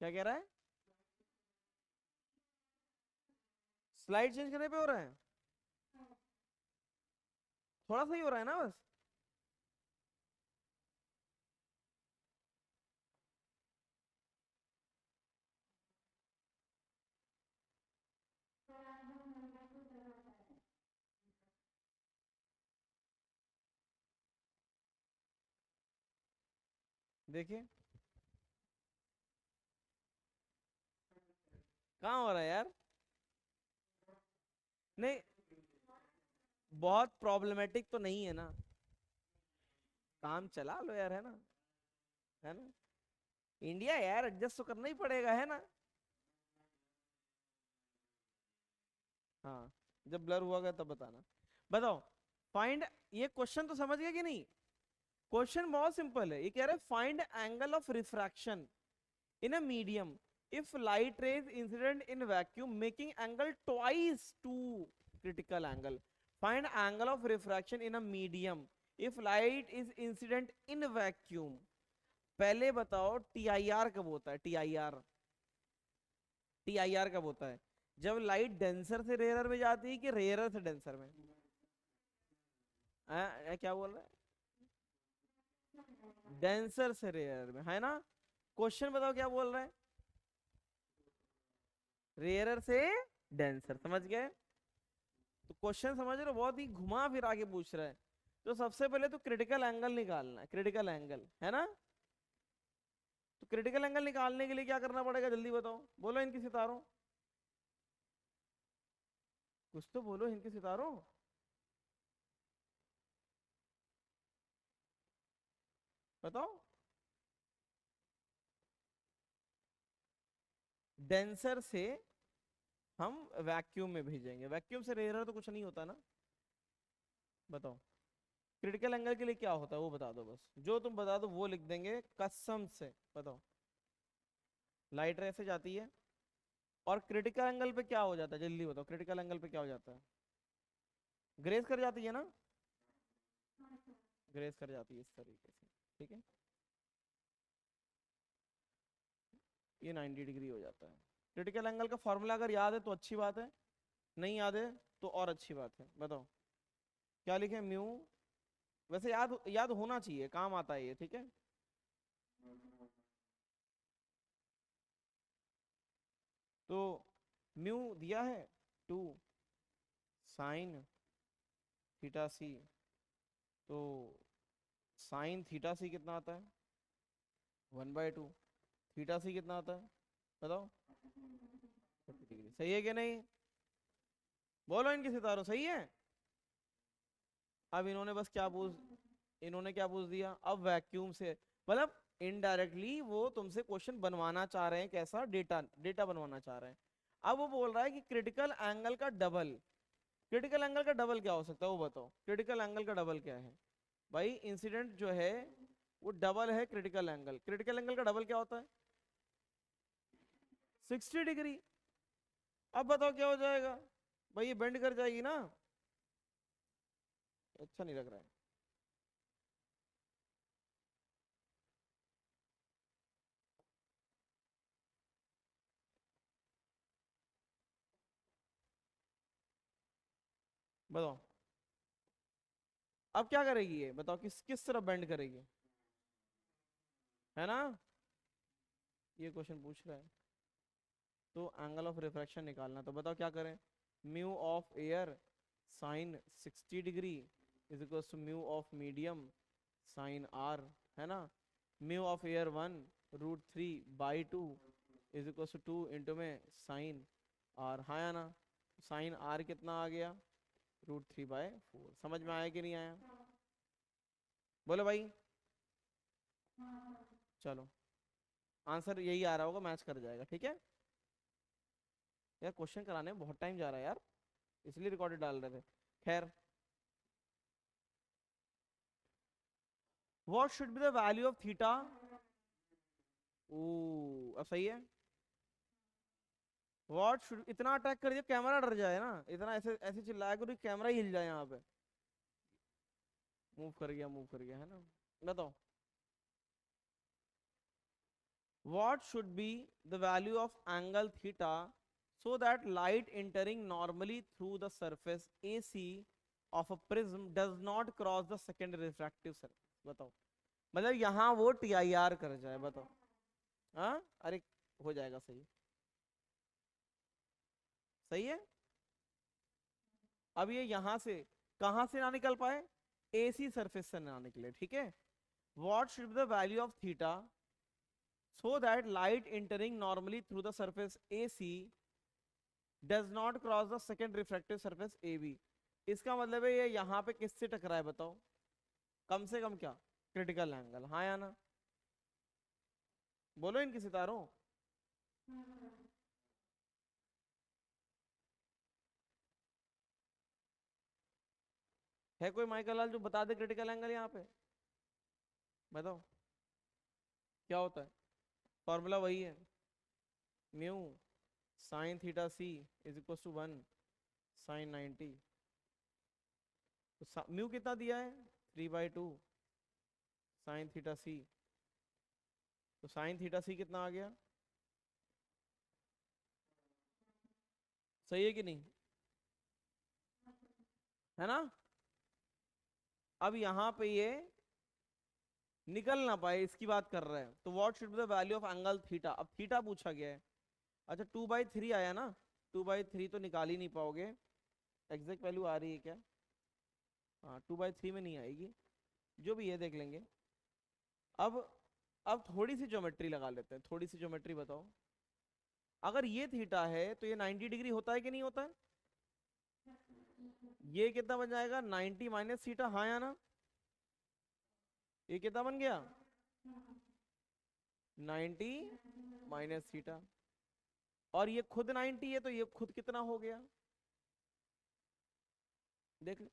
क्या कह रहा है, स्लाइड चेंज करने पे हो रहा है, थोड़ा सा ही हो रहा है ना बस। देखिए कहाँ हो रहा है यार, नहीं, बहुत प्रॉब्लमेटिक तो नहीं है ना, काम चला लो यार, है ना, है ना, इंडिया यार, एडजस्ट तो करना ही पड़ेगा, है ना। हाँ, जब ब्लर हुआ गया तब बताना। बताओ, फाइंड, ये क्वेश्चन तो समझ गए कि नहीं। क्वेश्चन बहुत सिंपल है, ये कह रहा है find angle of refraction in a medium if light rays incident in vacuum making angle twice to critical angle. Find angle of refraction in a medium if light is incident in vacuum. पहले बताओ TIR कब होता है, TIR, TIR कब होता है, जब light denser से रेयरर में जाती है कि रेयरर से डेंसर में। क्या बोल रहा है, डेंसर से रेयरर में, है ना। क्वेश्चन बताओ क्या बोल रहा है, रेयरर से डेंसर, समझ गए। तो क्वेश्चन समझ रहे हो, बहुत ही घुमा फिरा के पूछ रहा है। तो सबसे पहले तो क्रिटिकल एंगल निकालना है, क्रिटिकल एंगल, है ना। तो क्रिटिकल एंगल निकालने के लिए क्या करना पड़ेगा, जल्दी बताओ, बोलो इनके सितारों, कुछ तो बोलो इनके सितारों, बताओ। डेंसर से हम वैक्यूम में भेजेंगे, वैक्यूम से रेयरर तो कुछ नहीं होता ना। बताओ क्रिटिकल एंगल के लिए क्या होता है वो बता दो, बस जो तुम बता दो वो लिख देंगे कसम से, बताओ। लाइट रे से जाती है, और क्रिटिकल एंगल पे क्या हो जाता है, जल्दी बताओ, क्रिटिकल एंगल पे क्या हो जाता है, ग्रेस कर जाती है ना, ग्रेस कर जाती है इस तरीके से, ठीक है। ये 90 डिग्री हो जाता है। क्रिटिकल एंगल का फॉर्मूला अगर याद है तो अच्छी बात है, नहीं याद है तो और अच्छी बात है। बताओ क्या लिखे, म्यू, वैसे याद याद होना चाहिए, काम आता है ये, ठीक है। तो म्यू दिया है 2 साइन थीटा सी, तो साइन थीटा सी कितना आता है? 1/2। थीटा सी कितना आता है बताओ? 40 डिग्री। सही है कि नहीं? बोलो इनके सितारों, सही है? अब इन्होंने बस क्या पूछ, इन्होंने क्या पूछ दिया? अब वैक्यूम से, मतलब इनडायरेक्टली वो तुमसे क्वेश्चन बनवाना चाह रहे हैं, कैसा? डेटा, डेटा बनवाना चाह रहे हैं। अब वो बोल रहा है कि क्रिटिकल एंगल का डबल। क्रिटिकल एंगल का डबल क्या हो सकता है वो बताओ? क्रिटिकल एंगल का डबल क्या है भाई? इंसिडेंट जो है वो डबल है क्रिटिकल एंगल। क्रिटिकल एंगल का डबल क्या होता है? 60 डिग्री। अब बताओ क्या हो जाएगा भाई? ये बेंड कर जाएगी ना? अच्छा नहीं लग रहा है। बताओ अब क्या करेगी ये? बताओ किस किस तरफ बेंड करेगी? है ना? ये क्वेश्चन पूछ रहा है। तो एंगल ऑफ रिफ्रैक्शन निकालना, तो बताओ क्या करें? Mu of air sine 60 degree is equal to mu of medium sine R, है ना? Mu of air 1√3/2 is equal to 2 into में साइन आर, हाँ या ना? साइन आर कितना आ गया? √3/4। समझ में आया कि नहीं आया? बोलो भाई। चलो आंसर यही आ रहा होगा, मैच कर जाएगा, ठीक है? यार क्वेश्चन कराने में बहुत टाइम जा रहा है यार, इसलिए रिकॉर्डेड डाल रहे थे। खैर, what should be the value of theta? ओ अब सही है। व्हाट शुड, इतना अटैक कर दिया कैमरा डर जाए ना, इतना ऐसे ऐसे चिल्लाया करो कैमरा ही हिल जाए यहाँ पे। मूव कर गया, मूव कर गया, है ना? बताओ what should be the value of angle theta so that light entering normally through the surface AC of a prism does not cross the second refractive surface? बताओ, मतलब यहाँ वो TIR कर जाए, बताओ। हाँ अरे हो जाएगा सही। सही है। अब ये यहाँ से कहाँ से ना निकल पाए? AC सरफेस से ना निकले, ठीक है? what should be the value of theta so that light entering normally through the surface AC does not cross the second refractive surface AB? इसका मतलब है ये यहाँ पे किससे टकरा है बताओ? कम से कम क्या? क्रिटिकल एंगल, हाँ या ना? बोलो इनके सितारों। है कोई माइकल लाल जो बता दे क्रिटिकल एंगल यहाँ पे? बताओ क्या होता है? फॉर्मूला वही है, mu sine theta C is equal to 1 sin 90। तो म्यू कितना दिया है? 3/2 साइन थीटा सी। तो साइन थीटा सी कितना आ गया? सही है कि नहीं? है ना? अब यहाँ पे ये निकल ना पाए इसकी बात कर रहे हैं, तो what should be the value of angle theta? अब थीटा पूछा गया है। अच्छा 2/3 आया ना, 2/3 तो निकाल ही नहीं पाओगे। एग्जैक्ट वैल्यू आ रही है क्या? हाँ 2/3 में नहीं आएगी, जो भी है देख लेंगे। अब अब थोड़ी सी ज्योमेट्री लगा लेते हैं, थोड़ी सी ज्योमेट्री बताओ। अगर ये थीटा है तो ये 90 डिग्री होता है कि नहीं होता है? ये कितना बन जाएगा? 90 माइनस थीटा, हाँ या ना? ये कितना बन गया? 90 माइनस थीटा। और ये खुद 90 है तो ये खुद कितना हो गया? देख ले।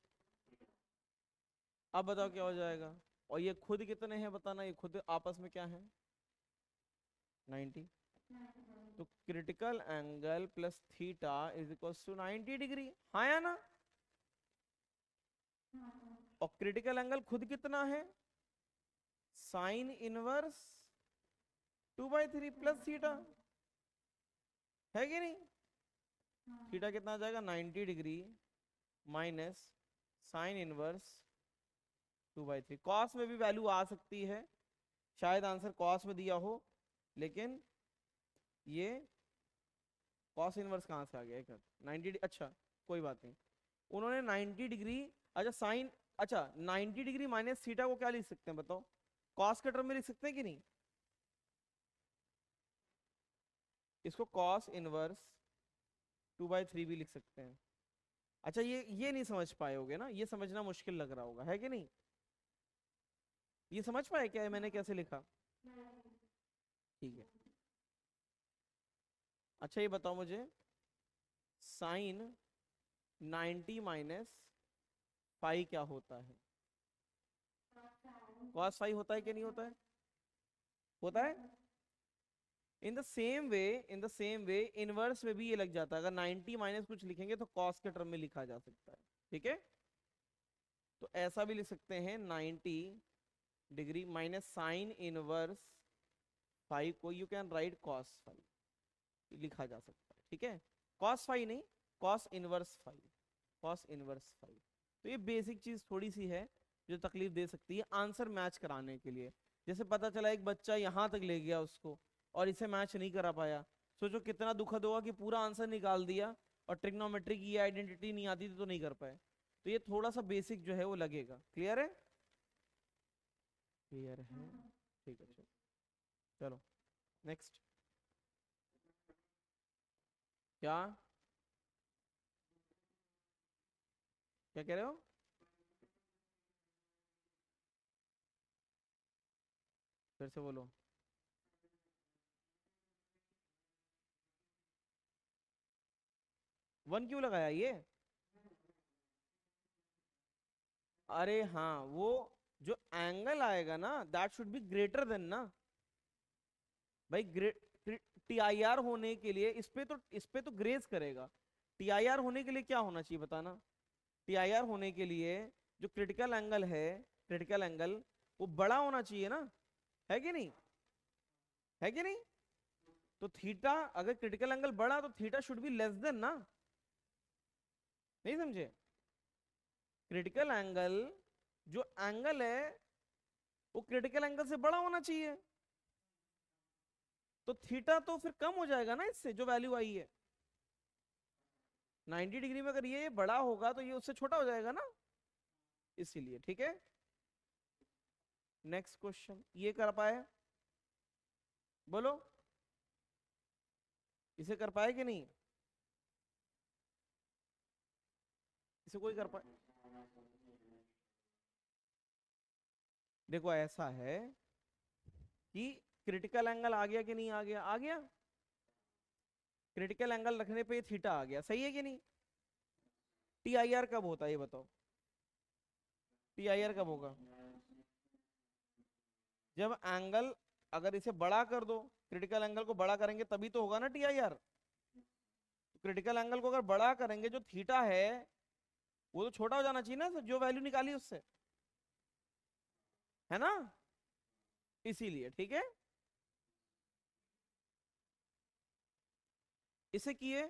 अब बताओ क्या हो जाएगा? और ये खुद कितने हैं बताना, ये खुद आपस में क्या है? 90। तो critical angle plus theta is equal to 90 degree, हाँ या ना? और क्रिटिकल एंगल खुद कितना है? साइन इनवर्स 2/3 प्लस थीटा, है कि नहीं? थीटा कितना आ जाएगा? 90 degree minus sine inverse 2/3। Cos में भी वैल्यू आ सकती है, शायद आंसर कॉस में दिया हो, लेकिन ये कॉस इनवर्स कहाँ से आ गया? 90 अच्छा कोई बात नहीं, उन्होंने 90 डिग्री, अच्छा साइन अच्छा 90 डिग्री माइनस थीटा को क्या लिख सकते हैं बताओ, कॉस के टर्म में लिख सकते हैं कि नहीं? इसको कॉस इनवर्स 2/3 भी लिख सकते हैं। अच्छा ये नहीं समझ पाए होगे ना, ये समझना मुश्किल लग रहा होगा, है कि नहीं? ये समझ पाए क्या है मैंने कैसे लिखा? ठीक है। अच्छा ये बताओ मुझे, साइन 90 माइनस फाई क्या होता है? कॉस फाई होता है कि नहीं होता है? होता है। In the same way inverse में भी ये लग जाता है, अगर 90 माइनस कुछ लिखेंगे तो कॉस के टर्म में लिखा जा सकता है। ठीक है, तो ऐसा भी लिख सकते हैं 90 degree minus sine inverse five को you can write cos five, लिखा जा सकता है। ठीक है, कॉस फाइव नहीं, cos inverse five, cos inverse five. तो ये बेसिक चीज थोड़ी सी है जो तकलीफ दे सकती है आंसर मैच कराने के लिए। जैसे पता चला एक बच्चा यहां तक ले गया उसको और इसे मैच नहीं करा पाया, सोचो कितना दुखद होगा कि पूरा आंसर निकाल दिया और ट्रिग्नोमेट्री की आइडेंटिटी नहीं आती थी तो नहीं कर पाए। तो ये थोड़ा सा बेसिक जो है वो लगेगा। क्लियर है? क्लियर है, ठीक है चलो। चलो नेक्स्ट। क्या क्या कह रहे हो? फिर से बोलो। वन क्यों लगाया ये? अरे हाँ, वो जो एंगल आएगा ना that should be greater than ना भाई। टी आई आर होने के लिए इस पे तो ग्रेस करेगा। टी आई आर होने के लिए क्या होना चाहिए बताना? टी आई आर होने के लिए जो क्रिटिकल एंगल है, क्रिटिकल एंगल वो बड़ा होना चाहिए ना, है कि नहीं? है कि नहीं? तो थीटा, अगर क्रिटिकल एंगल बड़ा तो theta should be less than ना। नहीं समझे? क्रिटिकल एंगल, जो एंगल है वो क्रिटिकल एंगल से बड़ा होना चाहिए। तो थीटा तो फिर कम हो जाएगा ना इससे, जो वैल्यू आई है 90 डिग्री में, अगर ये बड़ा होगा तो ये उससे छोटा हो जाएगा ना, इसीलिए। ठीक है, नेक्स्ट क्वेश्चन। ये कर पाए? बोलो, इसे कर पाए कि नहीं? इसे कोई कर पाए? देखो ऐसा है कि क्रिटिकल एंगल आ गया कि नहीं आ गया? आ गया। क्रिटिकल एंगल रखने पे थीटा आ गया, सही है कि नहीं? टी आई आर कब होता है ये बताओ? टी आई आर कब होगा? जब एंगल, अगर इसे बड़ा कर दो, क्रिटिकल एंगल को बड़ा करेंगे तभी तो होगा ना T I R. Critical angle को अगर बड़ा करेंगे, जो थीटा है वो तो छोटा हो जाना चाहिए ना, जो वैल्यू निकाली उससे, है ना? इसीलिए। ठीक है, इसे किए,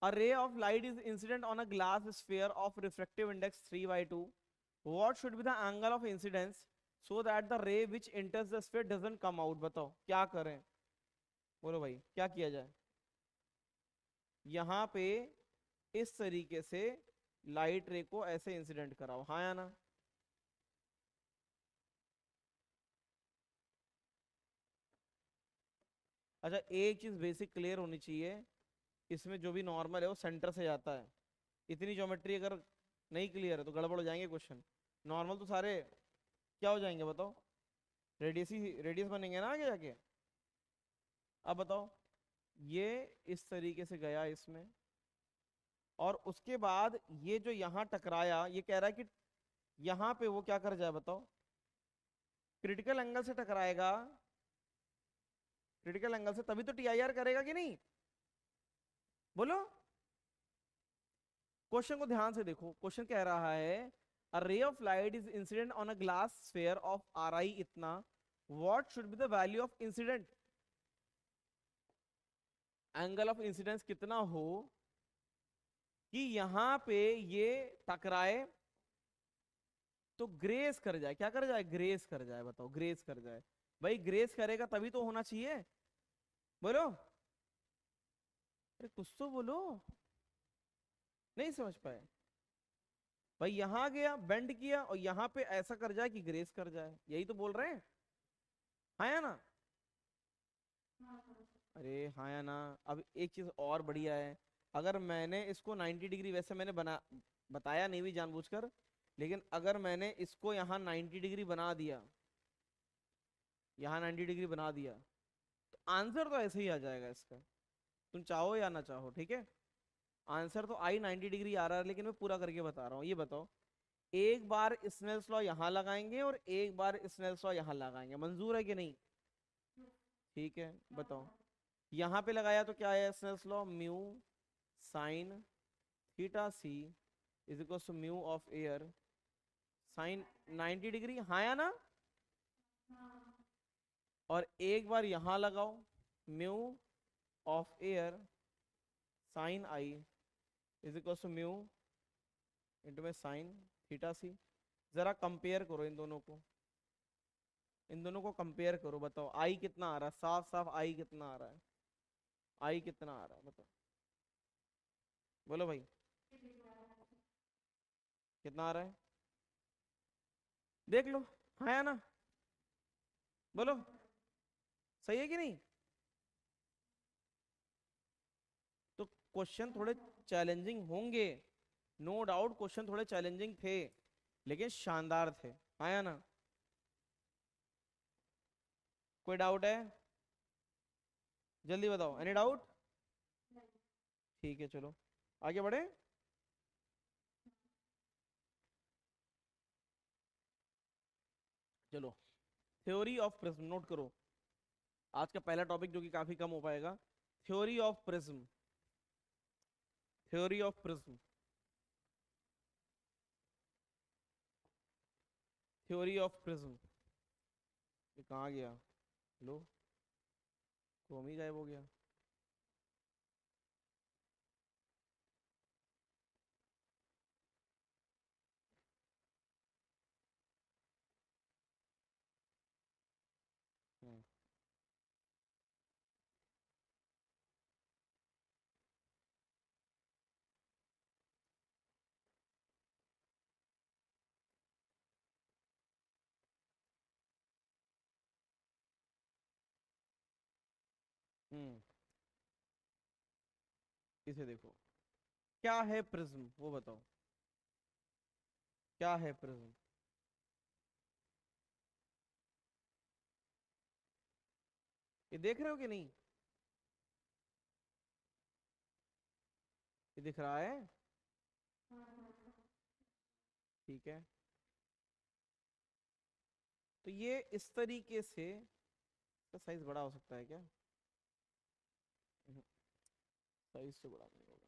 a ray of light is incident on a glass sphere of refractive index 3/2. What should be the angle of incidence so that the ray which enters the sphere doesn't come out? बताओ क्या करें? बोलो भाई क्या किया जाए? यहाँ पे इस तरीके से लाइट रे को ऐसे इंसिडेंट कराओ, हाँ या ना? अच्छा एक चीज बेसिक क्लियर होनी चाहिए, इसमें जो भी नॉर्मल है वो सेंटर से जाता है। इतनी ज्योमेट्री अगर नहीं क्लियर है तो गड़बड़ हो जाएंगे क्वेश्चन। नॉर्मल तो सारे क्या हो जाएंगे बताओ? रेडियस ही रेडियस बनेंगे ना आगे जाके। अब बताओ, ये इस तरीके से गया इसमें, और उसके बाद ये जो यहाँ टकराया, ये कह रहा है कि यहाँ पे वो क्या कर जाए बताओ? क्रिटिकल एंगल से टकराएगा, क्रिटिकल एंगल से, तभी तो टी आई आर करेगा कि नहीं? बोलो, क्वेश्चन को ध्यान से देखो। क्वेश्चन कह रहा है a ray of light is incident on a glass sphere of ri इतना, what should be the value of incident? Angle of incidence कितना हो कि यहां पे ये टकराए तो ग्रेस कर जाए। क्या कर जाए? ग्रेस कर जाए। बताओ, ग्रेस कर जाए। भाई ग्रेस करेगा तभी तो होना चाहिए। बोलो, अरे कुछ तो बोलो, नहीं समझ पाए? भाई यहाँ गया बेंड किया और यहाँ पे ऐसा कर जाए कि ग्रेस कर जाए, यही तो बोल रहे हैं। हाँ या ना? अरे हाँ या ना? अब एक चीज और बढ़िया है, अगर मैंने इसको 90 डिग्री, वैसे मैंने बना बताया नहीं भी जानबूझकर, लेकिन अगर मैंने इसको यहाँ 90 डिग्री बना दिया, यहाँ 90 डिग्री बना दिया, तो आंसर तो ऐसे ही आ जाएगा इसका, तुम चाहो या ना चाहो, ठीक है। आंसर तो आई 90 डिग्री आ रहा है, लेकिन मैं पूरा करके बता रहा हूँ। ये बताओ, एक बार स्नेल्स लॉ यहाँ लगाएंगे और एक बार स्नेल्स लॉ यहाँ लगाएंगे, मंजूर है कि नहीं? ठीक है, बताओ। यहाँ पे लगाया तो क्या है Snell's law, mu sine theta C is equal to mu of air sine 90 degree, हाँ या ना? और एक बार यहाँ लगाओ, mu of air sine I is equal to mu into में साइन थीटा सी। जरा कंपेयर करो इन दोनों को, इन दोनों को कंपेयर करो, बताओ आई कितना आ रहा है, साफ साफ आई कितना आ रहा है, आई कितना आ रहा है बताओ, बोलो भाई, कितना आ रहा है? देख लो, हाँ या ना? बोलो, सही है कि नहीं? तो क्वेश्चन थोड़े चैलेंजिंग होंगे, नो डाउट क्वेश्चन थोड़े चैलेंजिंग थे, लेकिन शानदार थे। हाँ या ना? कोई डाउट है? जल्दी बताओ, एनी डाउट? ठीक है, चलो आगे बढ़े। चलो, थ्योरी ऑफ प्रिज्म नोट करो, आज का पहला टॉपिक जो कि काफी कम हो पाएगा। Theory of prism, theory of prism, theory of prism. ये कहाँ गया? लो, क्रोम ही गायब हो गया। हम्म, हम्म, इसे देखो, क्या है प्रिज्म वो बताओ, क्या है प्रिज्म? ये देख रहे हो कि नहीं? ये दिख रहा है? ठीक है, तो ये इस तरीके से, इसका साइज बड़ा हो सकता है क्या? साइज से बड़ा नहीं होगा।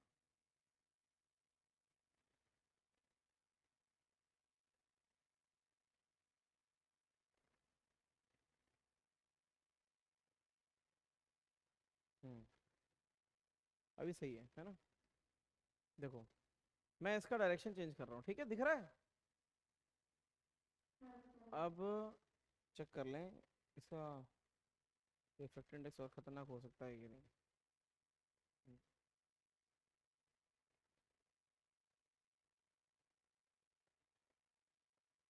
हम्म, अभी सही है ना? देखो, मैं इसका डायरेक्शन चेंज कर रहा हूँ, ठीक है, दिख रहा है? अब चेक कर लें इसका रिफ्रैक्टिव इंडेक्स और खतरनाक हो सकता है कि नहीं। हम्म,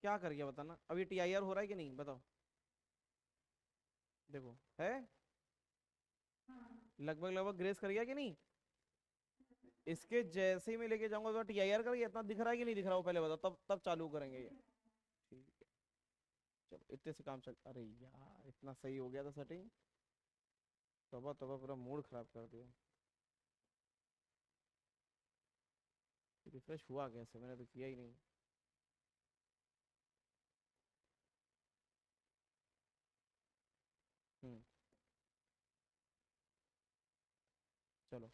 क्या कर गया बताना, अब ये टीआईआर हो रहा है कि नहीं बताओ? देखो, है लगभग लगभग ग्रेस कर गया कि नहीं? इसके जैसे ही मैं लेके जाऊंगा तो टीआईआर कर गया, इतना दिख रहा है कि नहीं दिख रहा, वो पहले बताओ, तब तब चालू करेंगे ये। ठीक है, चलो इतने से काम चल, अरे यार इतना सही हो गया था सेटिंग, तबा तबा पूरा मूड खराब कर दिया। रिफ्रेश हुआ कैसे, मैंने तो किया ही नहीं। हम्म, चलो,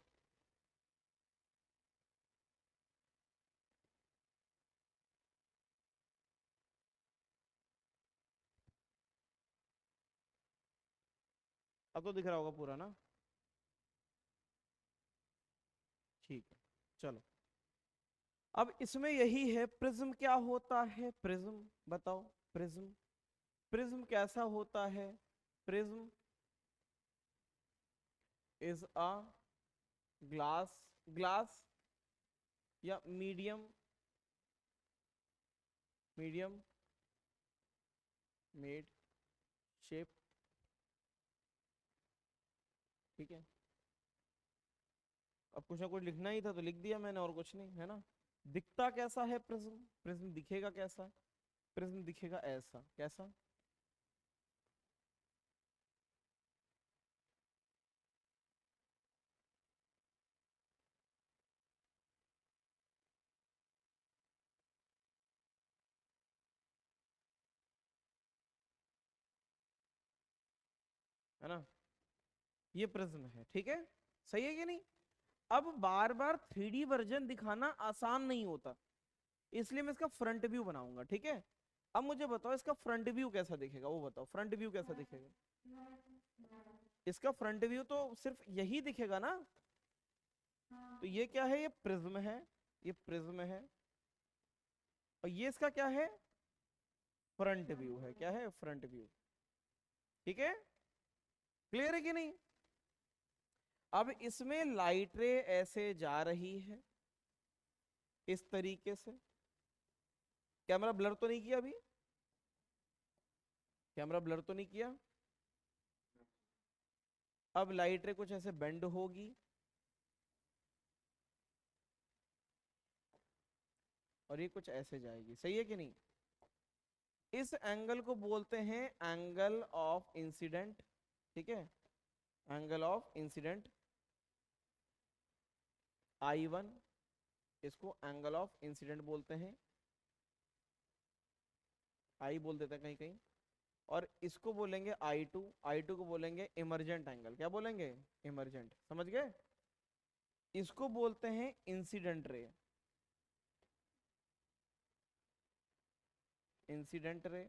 अब तो दिख रहा होगा पूरा ना? ठीक है, चलो, अब इसमें यही है, प्रिज्म क्या होता है, प्रिज्म बताओ, प्रिज्म, प्रिज्म कैसा होता है? Prism is a glass, glass या मीडियम मीडियम मेड शेप, ठीक है। अब कुछ ना कुछ लिखना ही था तो लिख दिया मैंने, और कुछ नहीं है ना। दिखता कैसा है प्रिज्म, प्रिज्म दिखेगा कैसा, प्रिज्म दिखेगा ऐसा, कैसा, है ना, ये प्रिज्म है, ठीक है। सही है कि नहीं। अब बार बार 3D वर्जन दिखाना आसान नहीं होता, इसलिए मैं इसका फ्रंट व्यू बनाऊंगा, ठीक है। अब मुझे बताओ इसका फ्रंट व्यू कैसा दिखेगा, वो बताओ फ्रंट व्यू कैसा दिखेगा। इसका फ्रंट व्यू तो सिर्फ यही दिखेगा ना। तो ये क्या है, ये प्रिज्म है, ये प्रिज्म है, और ये इसका क्या है, फ्रंट व्यू है, क्या है, फ्रंट व्यू, ठीक है। क्लियर है कि नहीं। अब इसमें लाइट रे ऐसे जा रही है इस तरीके से। कैमरा ब्लर तो नहीं किया अभी, कैमरा ब्लर तो नहीं किया। अब लाइट रे कुछ ऐसे बेंड होगी, और ये कुछ ऐसे जाएगी, सही है कि नहीं। इस एंगल को बोलते हैं एंगल ऑफ इंसिडेंट, ठीक है, एंगल ऑफ इंसिडेंट I1, इसको एंगल ऑफ इंसिडेंट बोलते हैं, आई बोल देते हैं कहीं कहीं। और इसको बोलेंगे I2, I2 को बोलेंगे इमरजेंट एंगल, क्या बोलेंगे, इमरजेंट, समझ गए। इसको बोलते हैं इंसिडेंट रे, इंसिडेंट रे।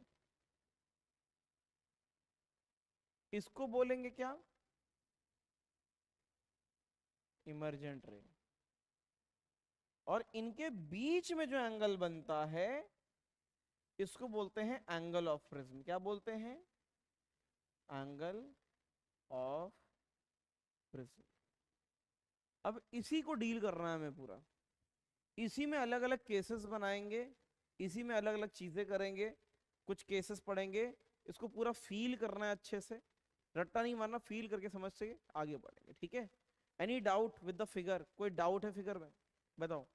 इसको बोलेंगे क्या, इमरजेंट रे। और इनके बीच में जो एंगल बनता है इसको बोलते हैं एंगल ऑफ प्रिज्म, क्या बोलते हैं, एंगल ऑफ प्रिज्म। अब इसी को डील करना है हमें पूरा, इसी में अलग अलग केसेस बनाएंगे, इसी में अलग अलग चीजें करेंगे, कुछ केसेस पढ़ेंगे, इसको पूरा फील करना है अच्छे से, रट्टा नहीं मारना, फील करके समझ के आगे बढ़ेंगे, ठीक है। Any doubt with the figure, कोई डाउट है फिगर में, बताओ।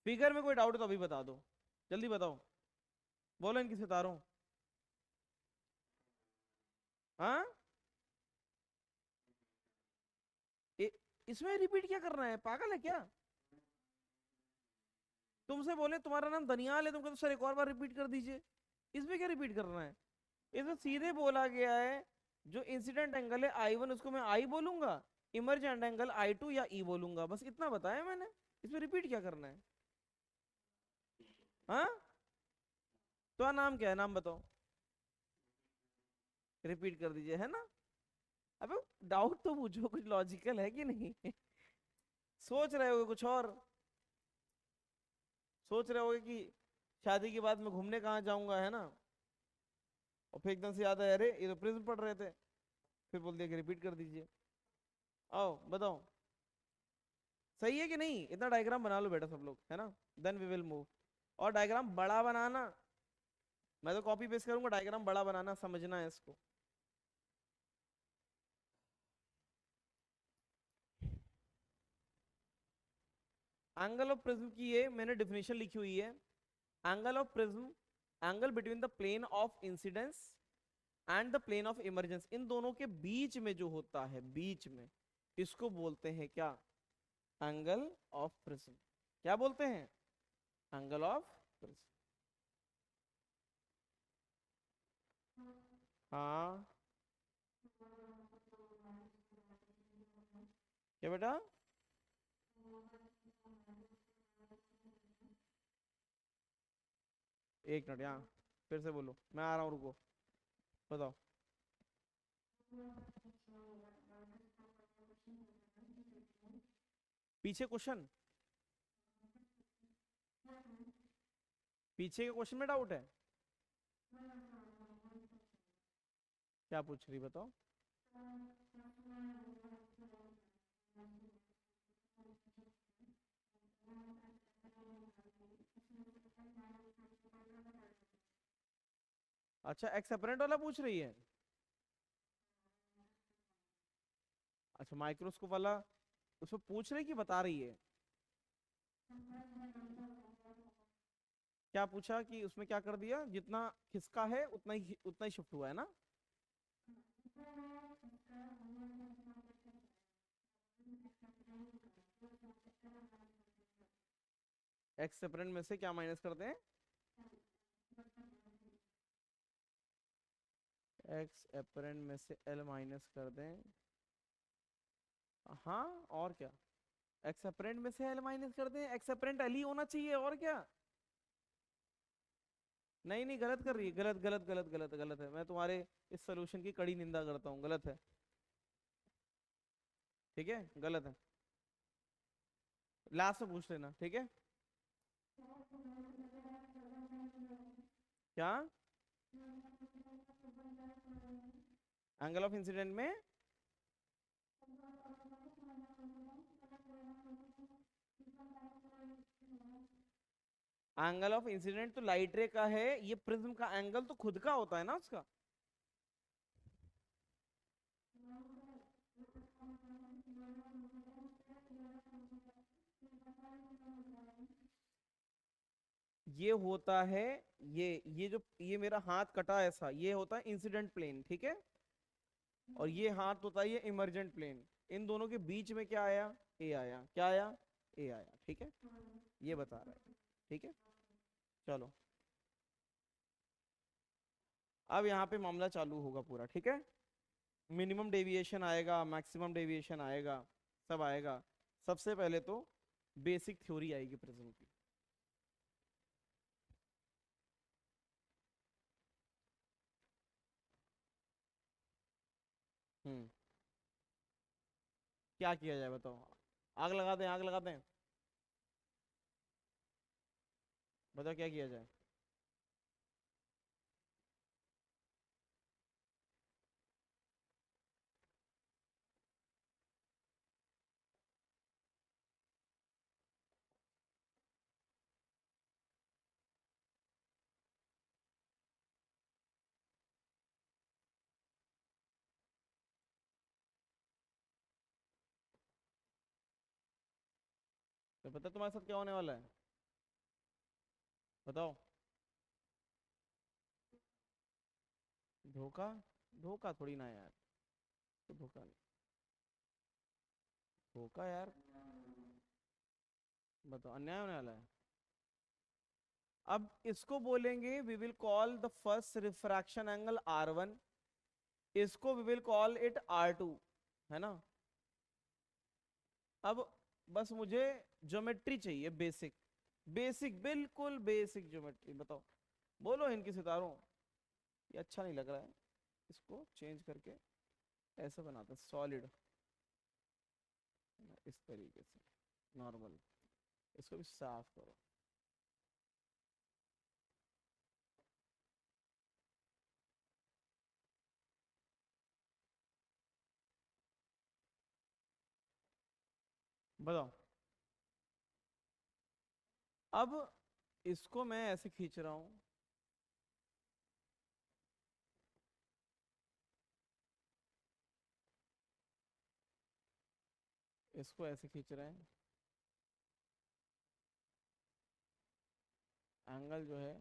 फिगर में कोई डाउट है तो अभी बता दो, जल्दी बताओ, बोलो इनकी सितारों। हाँ, इसमें रिपीट क्या करना है, पागल है क्या। तुमसे बोले तुम्हारा नाम दनियाल है, तुम कहते सर एक और बार रिपीट कर दीजिए, इसमें क्या रिपीट करना है। इसमें सीधे बोला गया है जो इंसिडेंट एंगल है I1 उसको मैं आई बोलूंगा, इमरजेंट एंगल I2 या ई बोलूंगा, बस इतना बताया मैंने, इसमें रिपीट क्या करना है। हाँ, तो नाम क्या है, नाम बताओ, रिपीट कर दीजिए, है ना। अबे डाउट तो पूछो, कुछ लॉजिकल है कि नहीं। सोच रहे हो कुछ और, सोच रहे होगे कि शादी के बाद मैं घूमने कहाँ जाऊंगा, है ना। और फिर एकदम से याद आया अरे ये तो प्रिज्म पढ़ रहे थे, फिर बोल दिया कि रिपीट कर दीजिए। आओ बताओ, सही है कि नहीं। इतना डायग्राम बना लो बेटा सब लोग, है ना, देन वी विल मूव। और डायग्राम बड़ा बनाना, मैं तो कॉपी पेस्ट करूंगा, डायग्राम बड़ा बनाना, समझना है इसको। एंगल ऑफ प्रिज्म की ये मैंने डिफिनेशन लिखी हुई है। Angle of prism, angle between the plane of incidence and the plane of emergence, इन दोनों के बीच में जो होता है, बीच में, इसको बोलते हैं क्या, एंगल ऑफ प्रिज्म। क्या बोलते हैं, एंगल ऑफ प्रिज्म। हाँ, क्या बेटा, एक मिनट यहाँ फिर से बोलो, मैं आ रहा हूँ, रुको, बताओ। पीछे क्वेश्चन, पीछे के क्वेश्चन में डाउट है, क्या पूछ रही बताओ। अच्छा एक्स अपरेंट वाला पूछ रही है। अच्छा माइक्रोस्कोप वाला उसमें पूछ रही कि बता रही है? क्या पूछा कि उसमें क्या कर दिया, जितना खिसका है उतना ही शिफ्ट हुआ है ना? एक्स सेपरेंट में से क्या माइनस करते हैं? एक्स एपरेंट में से एल माइनस कर दें। हाँ और क्या, एक्स एपरेंट में से एल माइनस कर दें, एक्स एपरेंट एल ही होना चाहिए और क्या। नहीं नहीं गलत कर रही है, गलत गलत गलत गलत गलत है, मैं तुम्हारे इस सोल्यूशन की कड़ी निंदा करता हूँ, गलत है। ठीक है गलत है। लास्ट में पूछ लेना ठीक है। क्या? एंगल ऑफ इंसिडेंट में एंगल ऑफ इंसिडेंट तो लाइट रे का है, ये प्रिज्म का एंगल तो खुद का होता है ना उसका। ये होता है, ये जो ये मेरा हाथ कटा ऐसा, ये होता है इंसिडेंट प्लेन ठीक है। और ये हाथ होता है ये इमर्जेंट प्लेन। इन दोनों के बीच में क्या आया? ए आया। क्या आया? ए आया ठीक है। ये बता रहा है ठीक है। चलो अब यहाँ पे मामला चालू होगा पूरा ठीक है। मिनिमम डेविएशन आएगा, मैक्सिमम डेविएशन आएगा, सब आएगा। सबसे पहले तो बेसिक थ्योरी आएगी प्रिज्म की। हम्म। क्या किया जाए बताओ? आग लगा दें, आग लगा दें? बताओ क्या किया जाए? तो पता तुम्हारे साथ क्या होने वाला है? बताओ। धोखा? धोखा थोड़ी ना है यार। तो धोखा नहीं, धोखा यार। बताओ अन्याय होने वाला है। अब इसको बोलेंगे we will call the first refraction angle R1, इसको we will call it R2, है ना? अब बस मुझे ज्योमेट्री चाहिए, बेसिक, बेसिक बिल्कुल बेसिक ज्योमेट्री बताओ। बोलो इनकी सितारों। ये अच्छा नहीं लग रहा है, इसको चेंज करके ऐसे बनाते सॉलिड, इस तरीके से नॉर्मल। इसको भी साफ करो। बताओ। अब इसको मैं ऐसे खींच रहा हूं, इसको ऐसे खींच रहे हैं, एंगल जो है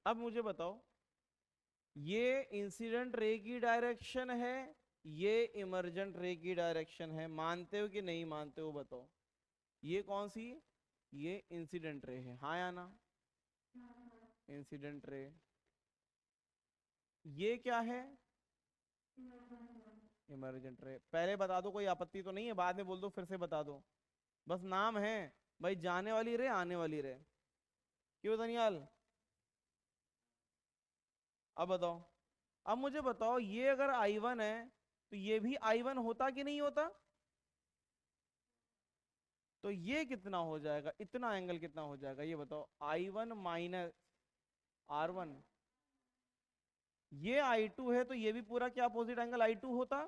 अब मुझे बताओ, ये इंसिडेंट रे की डायरेक्शन है, ये इमर्जेंट रे की डायरेक्शन है, मानते हो कि नहीं मानते हो बताओ? ये कौन सी? ये इंसिडेंट रे है, हाँ या ना? Incident ray. ये क्या है? इमर्जेंट रे। पहले बता दो, कोई आपत्ति तो नहीं है? बाद में बोल दो फिर से बता दो, बस नाम है भाई, जाने वाली रे आने वाली रे। क्यों दनियाल? अब बताओ। अब मुझे बताओ, ये अगर I1 है तो ये भी I1 होता कि नहीं होता? तो ये कितना हो जाएगा, इतना एंगल कितना हो जाएगा ये बताओ, I1 माइनस R1। ये I2 है तो ये भी पूरा क्या अपोजिट एंगल I2 होता,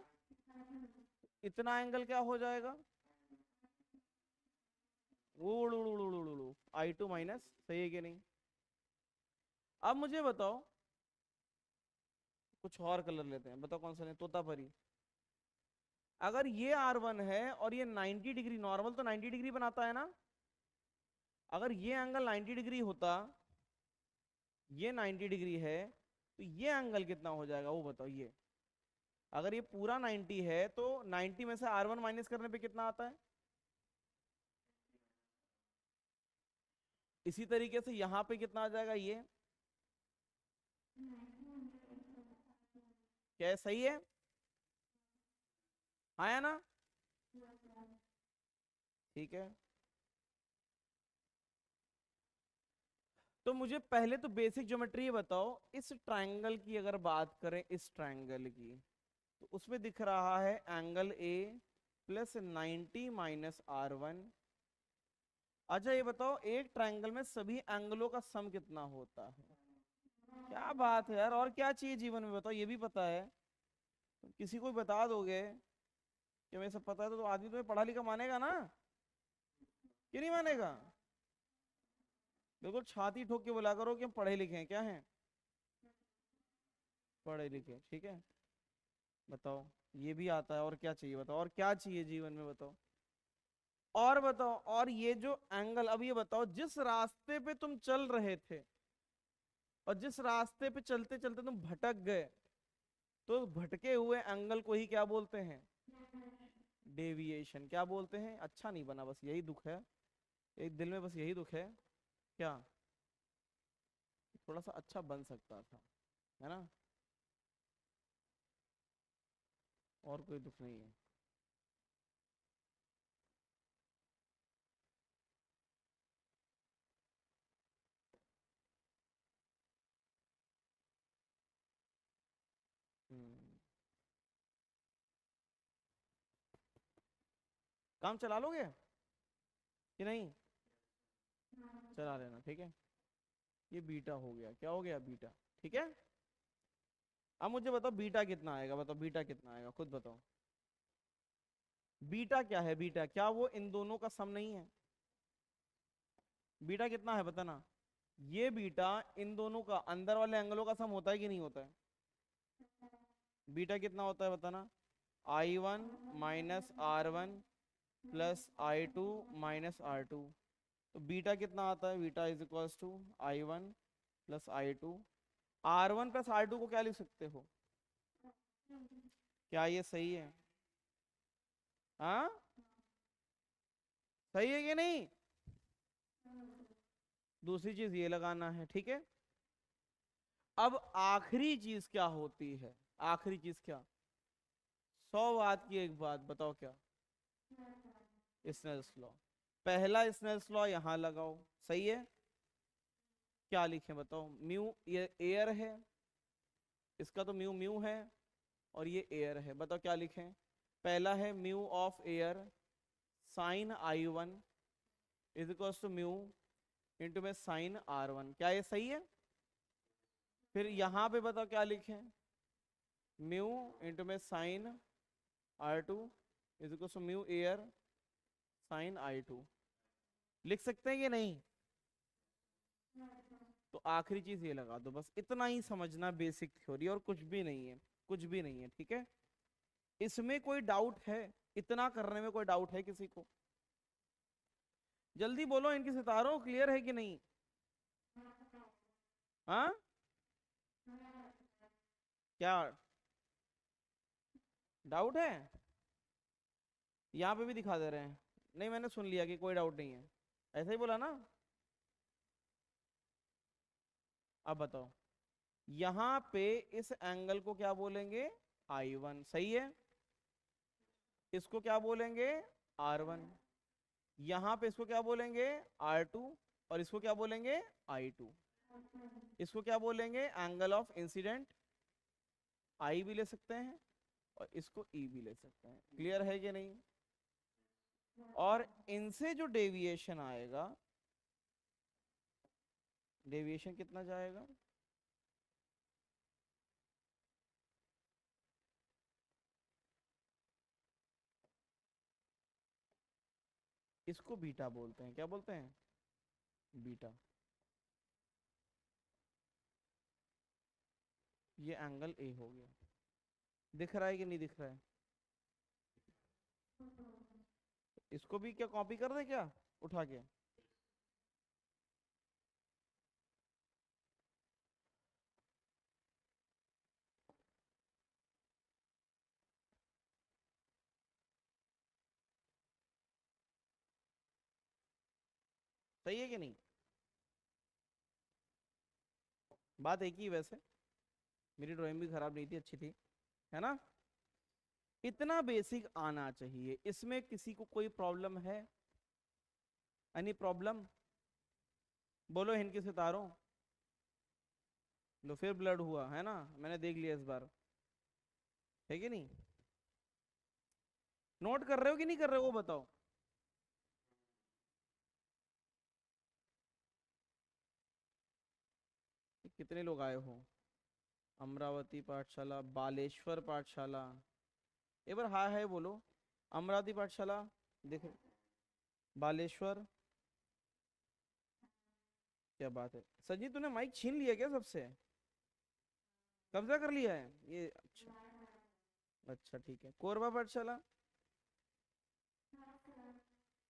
इतना एंगल क्या हो जाएगा, I2 माइनस, सही है कि नहीं। अब मुझे बताओ, कुछ और कलर लेते हैं, बताओ कौन सा लें, तोतापरी। अगर ये R1 है और ये 90 डिग्री, नॉर्मल तो 90 डिग्री बनाता है ना, अगर ये एंगल 90 डिग्री होता, ये 90 डिग्री है, तो ये एंगल कितना हो जाएगा वो बताओ। ये अगर ये पूरा 90 है तो 90 में से R1 माइनस करने पे कितना आता है। इसी तरीके से यहां पे कितना आ जाएगा, ये क्या है, सही है, आया ना, ठीक है। तो मुझे पहले तो बेसिक ज्योमेट्री बताओ, इस ट्रायंगल की अगर बात करें, इस ट्रायंगल की, तो उसमें दिख रहा है angle A plus 90 minus R1। अच्छा ये बताओ, एक ट्रायंगल में सभी एंगलों का सम कितना होता है। क्या बात है यार, और क्या चाहिए जीवन में बताओ, ये भी पता है। तो किसी को भी बता दोगे कि हमें सब पता है, तो आदमी तुम्हें पढ़ा लिखा मानेगा ना, कि नहीं मानेगा। बिल्कुल छाती ठोक के बोला करो कि हम पढ़े लिखे हैं, क्या हैं, पढ़े लिखे, ठीक है। बताओ, ये भी आता है, और क्या चाहिए बताओ, और क्या चाहिए जीवन में बताओ, और बताओ। और ये जो एंगल, अब ये बताओ, जिस रास्ते पे तुम चल रहे थे और जिस रास्ते पे चलते चलते तुम भटक गए, तो भटके हुए एंगल को ही क्या बोलते हैं, डेविएशन। क्या बोलते हैं, अच्छा नहीं बना, बस यही दुख है, एक दिल में बस यही दुख है, क्या, थोड़ा सा अच्छा बन सकता था, है ना, और कोई दुख नहीं है। हम्म, काम चला लोगे कि नहीं, चला लेना, ठीक है। ये बीटा हो गया, क्या हो गया, बीटा, ठीक है। अब मुझे बताओ बीटा कितना आएगा, बताओ बीटा कितना आएगा, खुद बताओ। बीटा क्या है, बीटा क्या वो इन दोनों का सम नहीं है, बीटा कितना है बताना। ये बीटा इन दोनों का, अंदर वाले एंगलों का सम होता है कि नहीं होता है। बीटा कितना होता है बताना, I1 minus R1 plus I2 minus R2। तो बीटा कितना आता है, beta is equals to I1 plus I2। R1 plus R2 को क्या लिख सकते हो, क्या ये सही है, हाँ, सही है कि नहीं। दूसरी चीज ये लगाना है, ठीक है। अब आखिरी चीज क्या होती है, आखिरी चीज क्या, 100 बात की एक बात बताओ, क्या, स्नेल्स लॉ। पहला स्नेल्स लॉ यहां लगाओ, सही है। क्या लिखें बताओ, म्यू, ये एयर है, इसका तो म्यू म्यू है, और ये एयर है, बताओ क्या लिखें। पहला है mu of air sine I1 is equal to mu into में साइन R1, क्या ये सही है। फिर यहां पे बताओ क्या लिखें, म्यू इंटू में sine R2 is equal to mu air sine I2, लिख सकते हैं कि नहीं। तो आखिरी चीज ये लगा दो, बस इतना ही समझना, बेसिक थ्योरी, और कुछ भी नहीं है, कुछ भी नहीं है, ठीक है। इसमें कोई डाउट है, इतना करने में कोई डाउट है किसी को, जल्दी बोलो, इनकी सितारों क्लियर है कि नहीं, हाँ, क्या डाउट है, यहाँ पे भी दिखा दे रहे हैं, नहीं मैंने सुन लिया कि कोई डाउट नहीं है, ऐसा ही बोला ना। अब बताओ, यहाँ पे इस एंगल को क्या बोलेंगे, I1, सही है। इसको क्या बोलेंगे, R1। यहाँ पे इसको क्या बोलेंगे, R2। और इसको क्या बोलेंगे, I2। इसको क्या बोलेंगे, एंगल ऑफ इंसिडेंट, I भी ले सकते हैं और इसको E भी ले सकते हैं, क्लियर है कि नहीं। और इनसे जो डेविएशन आएगा, डेविएशन कितना जाएगा, इसको बीटा बोलते हैं। क्या बोलते हैं? बीटा। ये एंगल ए हो गया। दिख रहा है कि नहीं दिख रहा है? इसको भी क्या कॉपी कर दे क्या उठा के? सही है कि नहीं? बात एक ही वैसे, मेरी ड्राइंग भी खराब नहीं थी, अच्छी थी, है ना? इतना बेसिक आना चाहिए। इसमें किसी को कोई प्रॉब्लम है? Any problem? बोलो हिंद के सितारों। लो फिर ब्लड हुआ है ना, मैंने देख लिया इस बार, है कि नहीं? नोट कर रहे हो कि नहीं कर रहे हो वो बताओ। कितने लोग आए हो? अमरावती पाठशाला, बालेश्वर पाठशाला, एक बार हाय हाय बोलो। अमरावती पाठशाला, देखो, बालेश्वर। क्या बात है संजीत, तूने माइक छीन लिया क्या सबसे? कब्जा कर लिया है ये? अच्छा, अच्छा ठीक है। कोरबा पाठशाला,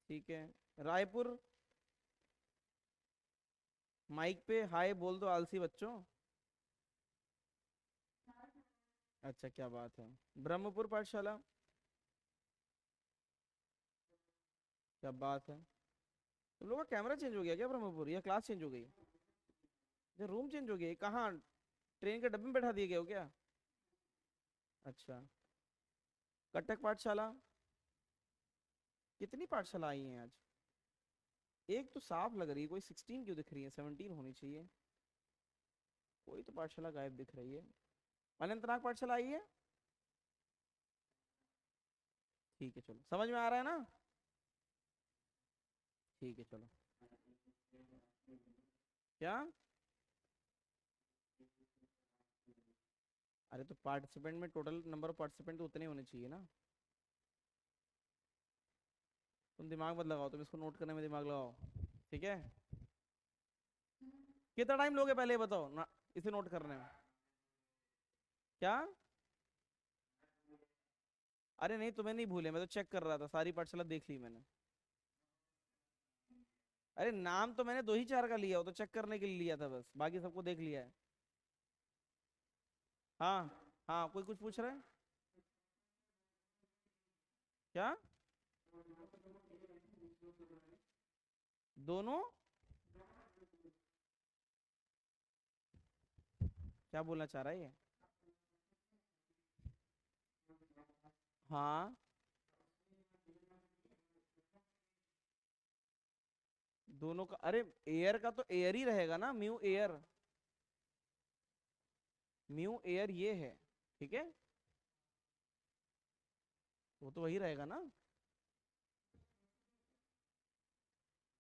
ठीक है। रायपुर, माइक पे हाय बोल दो आलसी बच्चों। अच्छा क्या बात है। ब्रह्मपुर पाठशाला, क्या बात है। तुम लोग का कैमरा चेंज हो गया क्या ब्रह्मपुर, या क्लास चेंज हो गई? ये रूम चेंज हो गया, ये कहाँ, ट्रेन के डब्बे में बैठा दिए गए हो क्या? अच्छा। कटक पाठशाला, कितनी पाठशाला आई हैं आज? एक तो साफ लग रही है, कोई 16 क्यों दिख रही है, 17 होनी चाहिए। कोई तो पाठशाला गायब दिख रही है। अनंतनाग पाठशाला आई है? ठीक है चलो, समझ में आ रहा है ना? ठीक है चलो। क्या? अरे तो पार्टिसिपेंट में टोटल नंबर ऑफ पार्टिसिपेंट तो उतने होने चाहिए ना। तुम दिमाग मत लगाओ, तुम इसको नोट करने में दिमाग लगाओ, ठीक है? कितना टाइम लोगे पहले ये बताओ ना, इसे नोट करने में? क्या? अरे नहीं, तुम्हें नहीं भूले, मैं तो चेक कर रहा था, सारी पाठशाला देख ली मैंने। अरे नाम तो मैंने दो ही चार का लिया, वो तो चेक करने के लिए लिया था बस, बाकी सबको देख लिया है। हाँ, हाँ कोई कुछ पूछ रहा है? क्या? दोनों? क्या बोलना चाह रहा है ये? हाँ, दोनों का, अरे एयर का तो एयर ही रहेगा ना, म्यू एयर। म्यू एयर ये है, ठीक है, वो तो वही रहेगा ना।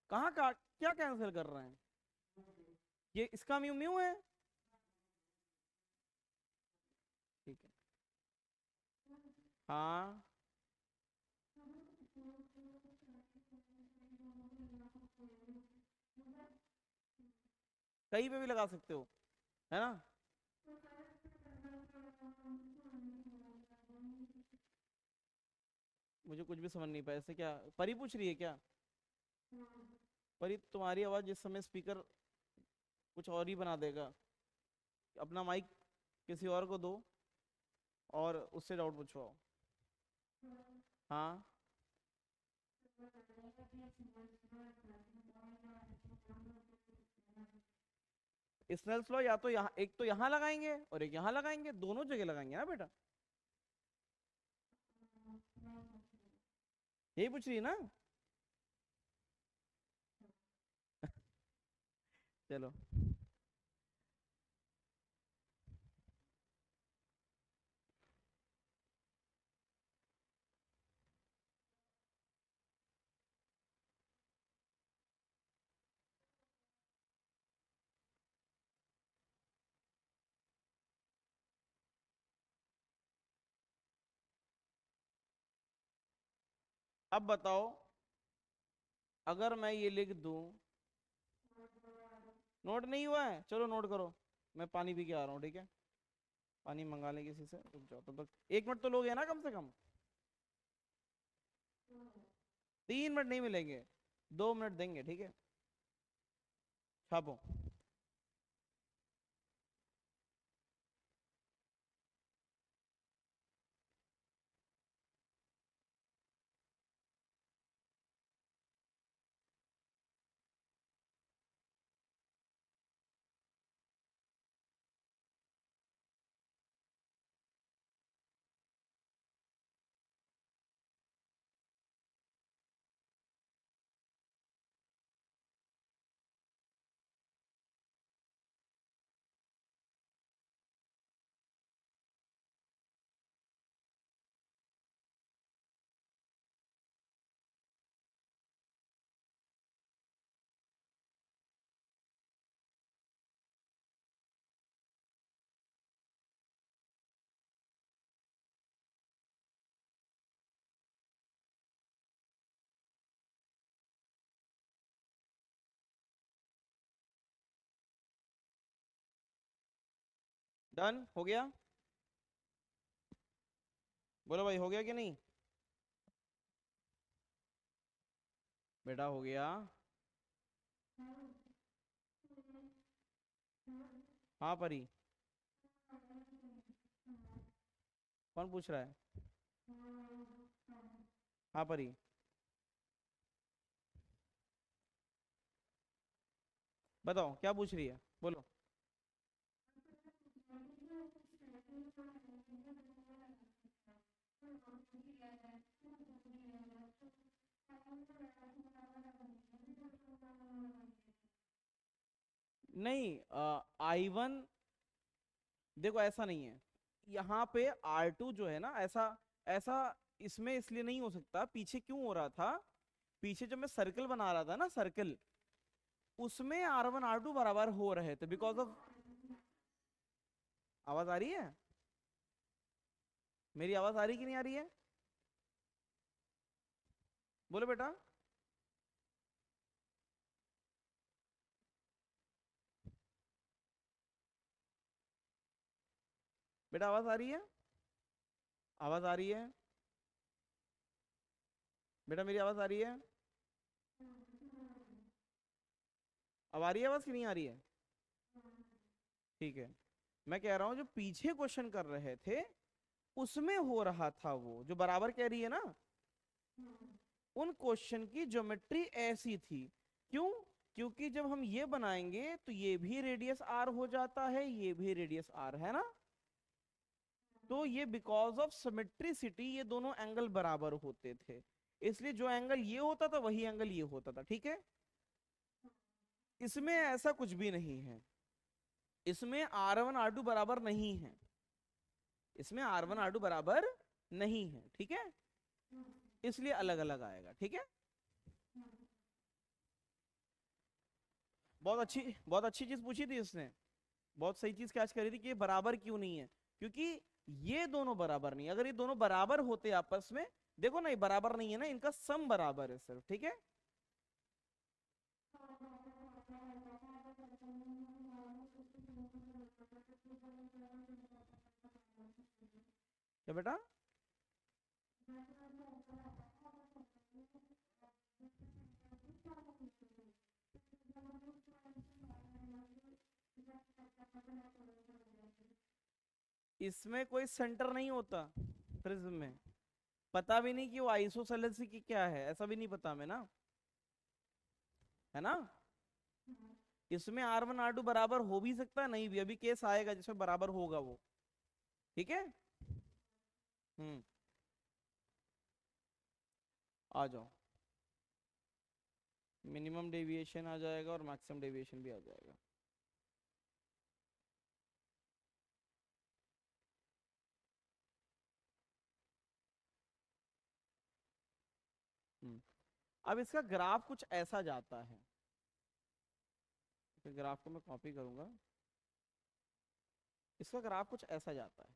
कहाँ का क्या कैंसिल कर रहे हैं? ये इसका म्यू म्यू है, ठीक है। हाँ, कहीं पे भी लगा सकते हो, है ना? मुझे कुछ भी समझ नहीं पाया, ऐसे क्या परी पूछ रही है क्या? परी तुम्हारी आवाज जिस समय स्पीकर कुछ और ही बना देगा। अपना माइक किसी और को दो और उससे डाउट पूछवाओ। हाँ, स्नेल्स लॉ या तो यहाँ, एक तो यहाँ लगाएंगे और एक यहाँ लगाएंगे, दोनों जगह लगाएंगे ना बेटा। यही पूछ रही है ना? चलो। अब बताओ, अगर मैं ये लिख दूं, नोट नहीं हुआ है, चलो नोट करो, मैं पानी पी के आ रहा हूँ, ठीक है? पानी मंगा लें किसी से, रुक जाओ तब तक, 1 मिनट तो लोगे ना कम से कम? 3 मिनट नहीं मिलेंगे, 2 मिनट देंगे, ठीक है? छापो। डन हो गया? बोलो भाई, हो गया कि नहीं? बेटा हो गया? हाँ परी, कौन पूछ रहा है? हाँ परी, बताओ क्या पूछ रही है, बोलो। नहीं, I1, देखो ऐसा नहीं है, यहाँ पे R2 जो है ना, ऐसा ऐसा इसमें इसलिए नहीं हो सकता, पीछे क्यों हो रहा था, पीछे जब मैं सर्कल बना रहा था ना, सर्कल, उसमें R1 R2 बराबर हो रहे थे, बिकॉज ऑफ, आवाज आ रही है? मेरी आवाज आ रही कि नहीं आ रही है? बोलो बेटा। बेटा आवाज आ रही है? आवाज आ रही है? बेटा मेरी आवाज आ रही है? अब आ रही है आवाज कि नहीं आ रही है? ठीक है, मैं कह रहा हूं जो पीछे क्वेश्चन कर रहे थे, उसमें हो रहा था वो जो बराबर कह रही है ना, उन क्वेश्चन की ज्योमेट्री ऐसी थी। क्यों? क्योंकि जब हम ये बनाएंगे तो ये भी रेडियस आर हो जाता है, ये भी रेडियस आर है ना, तो ये बिकॉज ऑफ सिमेट्रिसिटी ये दोनों एंगल बराबर होते थे, इसलिए जो एंगल ये होता था वही एंगल ये होता था, ठीक है? इसमें ऐसा कुछ भी नहीं है, इसमें R1 R2 बराबर नहीं है, इसमें R1 R2 बराबर नहीं है, ठीक है? इसलिए अलग अलग आएगा, ठीक है? बहुत अच्छी चीज पूछी थी इसने, बहुत सही चीज कैच करी थी कि ये बराबर क्यों नहीं है, क्योंकि ये दोनों बराबर नहीं, अगर ये दोनों बराबर होते आपस में, देखो ना ये बराबर नहीं है ना, इनका सम बराबर है सिर्फ, ठीक है? क्या बेटा? इसमें कोई सेंटर नहीं होता प्रिज्म में, पता भी नहीं कि वो आइसोसेलेस की क्या है, ऐसा भी नहीं पता हमें ना, है ना? इसमें R1 R2 बराबर हो भी सकता है, नहीं भी, अभी केस आएगा जिसमें बराबर होगा वो, ठीक है? हम्म, आ जाओ। मिनिमम डेविएशन आ जाएगा और मैक्सिमम डेविएशन भी आ जाएगा। हम्म, अब इसका ग्राफ कुछ ऐसा जाता है, फिर ग्राफ को मैं कॉपी करूंगा, इसका ग्राफ कुछ ऐसा जाता है,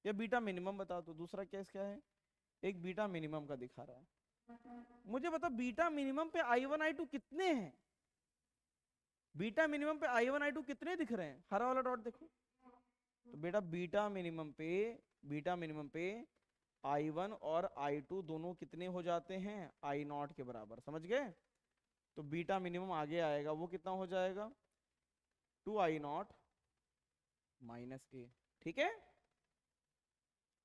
या बीटा मिनिमम बता दो। दूसरा केस क्या है, एक बीटा मिनिमम का दिखा रहा है। मुझे बता बीटा मिनिमम पे I1 I2 कितने हैं? बीटा मिनिमम पे I1 I2 कितने दिख रहे हैं? हरा वाला डॉट देखो। तो बेटा बीटा मिनिमम पे I1 और I2 दोनों कितने हो जाते हैं? I0 के बराबर, समझ गए? तो बीटा मिनिमम आगे आएगा, वो कितना हो जाएगा? 2I0 minus A. ठीक है,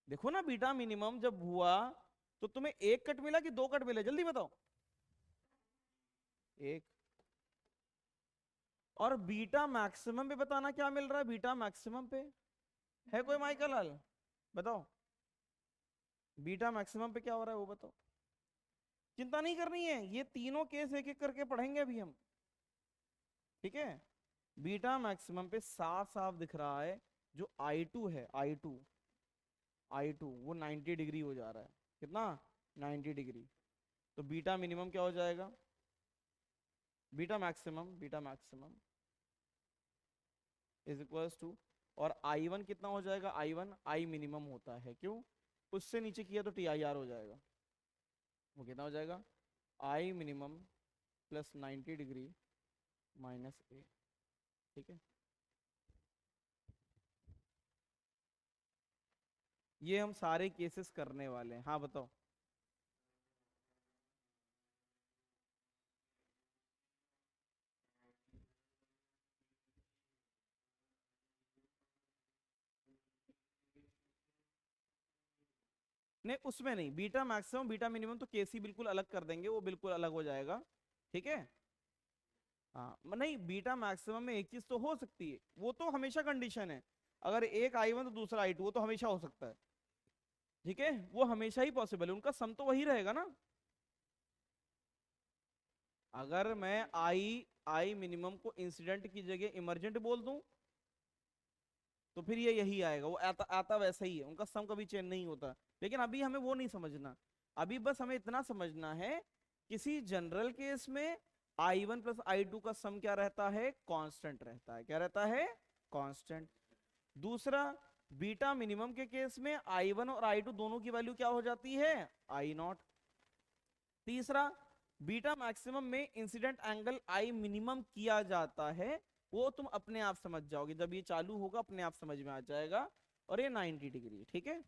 देखो ना बीटा मिनिमम जब हुआ तो तुम्हें एक कट मिला कि दो कट मिले, जल्दी बताओ। एक। और बीटा मैक्सिमम पे बताना क्या मिल रहा है? बीटा मैक्सिमम पे है कोई माइकल लाल? बताओ बीटा मैक्सिमम पे क्या हो रहा है वो बताओ। चिंता नहीं करनी है, ये तीनों केस एक एक करके पढ़ेंगे अभी हम, ठीक है? बीटा मैक्सिमम पे साफ साफ दिख रहा है जो I2 है, I2 वो 90 डिग्री हो जा रहा है। कितना? 90 डिग्री। तो बीटा मिनिमम क्या हो जाएगा? Beta maximum is equals to, और I1 कितना हो जाएगा? I1 I मिनिमम होता है, क्यों? उससे नीचे किया तो TIR हो जाएगा। वो कितना हो जाएगा? I minimum plus 90 degree minus A. ठीक है, ये हम सारे केसेस करने वाले हैं। हाँ बताओ। नहीं उसमें नहीं, बीटा मैक्सिमम बीटा मिनिमम तो केस ही बिल्कुल अलग कर देंगे, वो बिल्कुल अलग हो जाएगा। ठीक है, हाँ नहीं बीटा मैक्सिमम में एक चीज तो हो सकती है, वो तो हमेशा कंडीशन है। अगर एक I1 तो दूसरा I2, वो तो हमेशा हो सकता है। ठीक है, वो हमेशा ही पॉसिबल है, उनका सम तो वही रहेगा ना। अगर मैं आई मिनिमम को इंसिडेंट की जगह इमरजेंट बोल दूं तो फिर ये यही आएगा, वो आता आता वैसा ही है, उनका सम कभी चेंज नहीं होता। लेकिन अभी हमें वो नहीं समझना, अभी बस हमें इतना समझना है किसी जनरल केस में I1 प्लस I2 का सम क्या रहता है? कांस्टेंट रहता है। क्या रहता है? कांस्टेंट। दूसरा, बीटा मिनिमम के केस में I1 और I2 दोनों की वैल्यू क्या हो जाती है? I0। तीसरा, बीटा मैक्सिमम में इंसिडेंट एंगल I मिनिमम किया जाता है, वो तुम अपने आप समझ जाओगे, जब ये चालू होगा अपने आप समझ में आ जाएगा। और ये 90 डिग्री। ठीक है,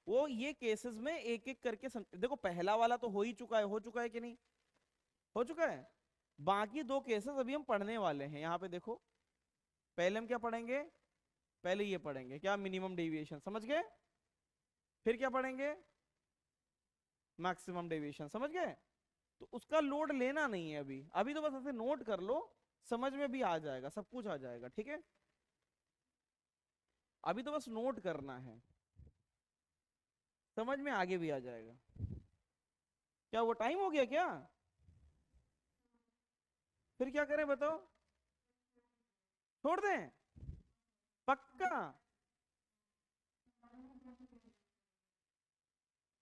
वो ये केसेस में एक एक करके देखो पहला वाला तो हो चुका है कि नहीं? हो चुका है। बाकी दो केसेस अभी हम पढ़ने वाले हैं। यहाँ पे देखो, पहले हम क्या पढ़ेंगे? पहले ये पढ़ेंगे क्या? मिनिमम डेविएशन, समझ गए? फिर क्या पढ़ेंगे? मैक्सिमम डेविएशन, समझ गए? तो उसका लोड लेना नहीं है अभी, अभी तो बस ऐसे नोट कर लो, समझ में भी आ जाएगा, सब कुछ आ जाएगा। ठीक है, अभी तो बस नोट करना है, समझ में आगे भी आ जाएगा। क्या वो टाइम हो गया क्या? फिर क्या करें बताओ? छोड़ दें? पक्का?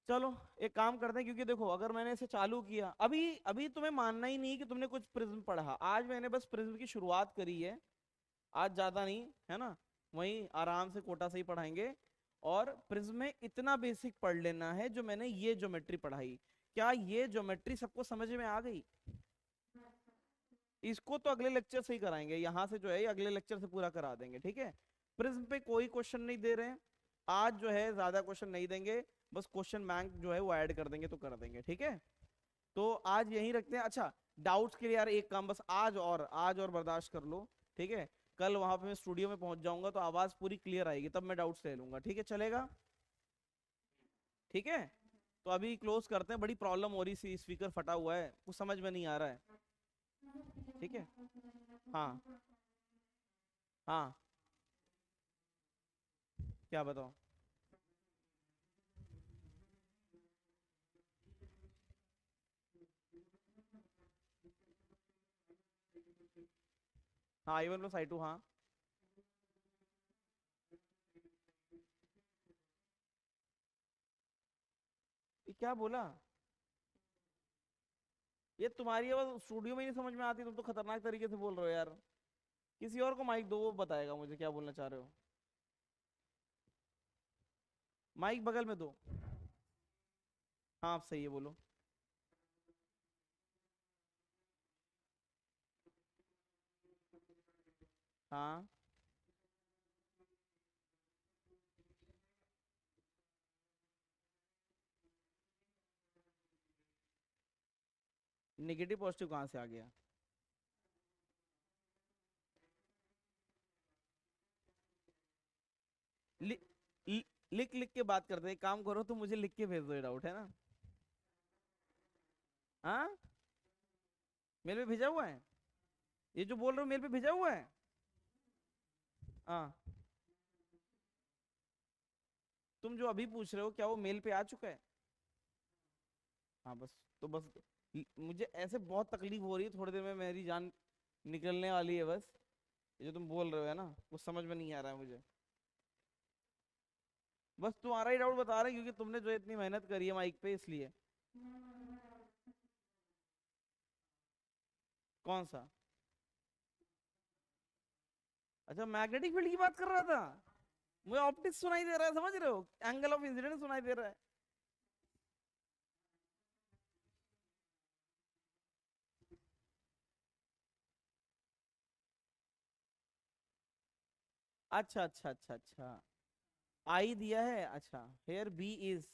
चलो एक काम करते हैं, क्योंकि देखो अगर मैंने इसे चालू किया, अभी अभी तुम्हें मानना ही नहीं कि तुमने कुछ प्रिज्म पढ़ा। आज मैंने बस प्रिज्म की शुरुआत करी है, आज ज्यादा नहीं है ना, वहीं आराम से कोटा से ही पढ़ाएंगे। और प्रिज्म में इतना बेसिक पढ़ लेना है जो मैंने ये ज्योमेट्री पढ़ाई। क्या ये ज्योमेट्री सबको समझ में आ गई? इसको तो अगले लेक्चर से ही कराएंगे, यहाँ से जो है ये अगले लेक्चर से पूरा करा देंगे। ठीक है, प्रिज्म पे कोई क्वेश्चन नहीं दे रहे हैं आज, जो है ज्यादा क्वेश्चन नहीं देंगे, बस क्वेश्चन बैंक जो है वो ऐड कर देंगे तो कर देंगे। ठीक है, तो आज यही रखते हैं। अच्छा, डाउट्स के लिए यार एक काम बस आज और बर्दाश्त कर लो। ठीक है, कल वहां पे मैं स्टूडियो में पहुंच जाऊंगा तो आवाज पूरी क्लियर आएगी, तब मैं डाउट्स ले लूंगा। ठीक है, चलेगा? ठीक है, तो अभी क्लोज करते हैं, बड़ी प्रॉब्लम हो रही सी, स्पीकर फटा हुआ है, कुछ समझ में नहीं आ रहा है। ठीक है, हाँ हाँ, क्या बताओ? हाँ I1 प्लस I2, हाँ। ये क्या बोला? ये तुम्हारी आवाज स्टूडियो में नहीं समझ में आती, तुम तो खतरनाक तरीके से बोल रहे हो यार। किसी और को माइक दो, वो बताएगा मुझे क्या बोलना चाह रहे हो। माइक बगल में दो। हाँ आप सही है, बोलो। हाँ, नेगेटिव पॉजिटिव कहाँ से आ गया? लि, लि, लिख लिख के बात करते हैं, एक काम करो तो मुझे लिख के भेज दो, ये डाउट है ना। हाँ, मेल पे भेजा हुआ है, ये जो बोल रहे हो मेल पे भेजा हुआ है। हाँ, तुम जो अभी पूछ रहे हो क्या वो मेल पे आ चुका है? हाँ बस, तो बस मुझे ऐसे बहुत तकलीफ हो रही है, थोड़ी देर में मेरी जान निकलने वाली है बस। ये जो तुम बोल रहे हो है ना, वो समझ में नहीं आ रहा है मुझे। बस तुम्हारा ही डाउट बता रहे हैं, क्योंकि तुमने जो इतनी मेहनत करी है माइक पे, इसलिए। कौन सा? अच्छा, मैग्नेटिक फील्ड की बात कर रहा था। मुझे ऑप्टिक्स सुनाई दे रहा है, समझ रहे हो, एंगल ऑफ इंसिडेंस सुनाई दे रहा है। अच्छा अच्छा अच्छा अच्छा, आई दिया है, अच्छा। हेयर बी इज,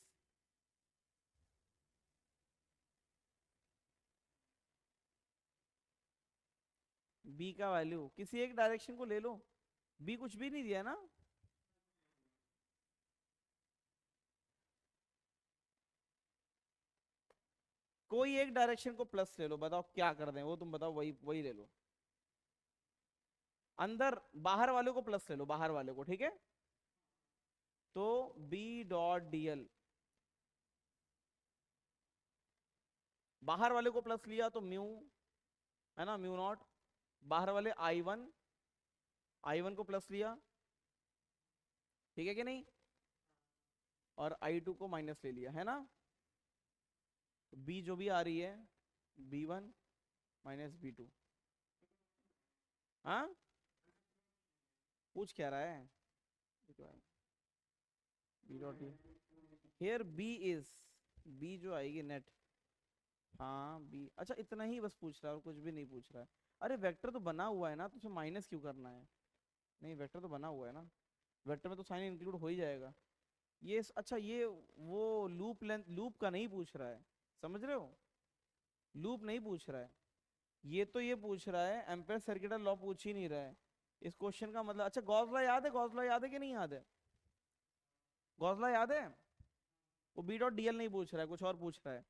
बी का वैल्यू किसी एक डायरेक्शन को ले लो। बी कुछ भी नहीं दिया ना। कोई एक डायरेक्शन को प्लस ले लो, बताओ क्या कर दें, वो तुम बताओ, वही वही ले लो। अंदर बाहर वाले को प्लस ले लो, बाहर वाले को, ठीक है। तो बी डॉट डीएल, बाहर वाले को प्लस लिया तो म्यू, है ना, म्यू नॉट। बाहर वाले आई वन, आई वन को प्लस लिया, ठीक है कि नहीं। और आई टू को माइनस ले लिया, है ना। बी जो भी आ रही है, B one minus B two. हाँ, पूछ क्या रहा है? B dot here B is, B जो आएगी नेट। हाँ बी, अच्छा इतना ही बस पूछ रहा है, और कुछ भी नहीं पूछ रहा है। अरे वेक्टर तो बना हुआ है ना, तो उसे माइनस क्यों करना है? नहीं, वेक्टर तो बना हुआ है ना, वेक्टर में तो साइन इंक्लूड हो ही जाएगा। अच्छा ये वो लूप लेंथ, लूप का नहीं पूछ रहा है, समझ रहे हो, लूप नहीं पूछ रहा है। ये पूछ रहा है, एम्पेयर सर्किट लॉ पूछ ही नहीं रहा है इस क्वेश्चन का मतलब। अच्छा गॉस लॉ याद है, गॉस लॉ याद है कि नहीं याद है? गॉस लॉ याद है? वो बी डॉट डीएल नहीं पूछ रहा है, कुछ और पूछ रहा है।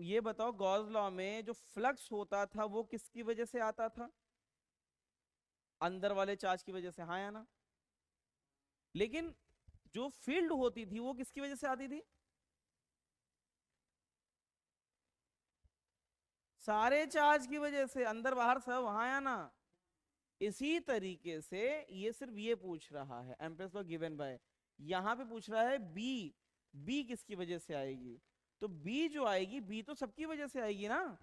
ये बताओ, गॉस लॉ में जो फ्लक्स होता था वो किसकी वजह से आता था? अंदर वाले चार्ज की वजह से, हाँ या ना। लेकिन जो फील्ड होती थी वो किसकी वजह से आती थी? सारे चार्ज की वजह से, अंदर बाहर सब, हाँ या ना। इसी तरीके से ये सिर्फ ये पूछ रहा है, एम्पेयर्स लॉ गिवन बाय, यहां पे पूछ रहा है बी, बी किसकी वजह से आएगी। तो बी जो आएगी, बी तो सबकी वजह से आएगी ना,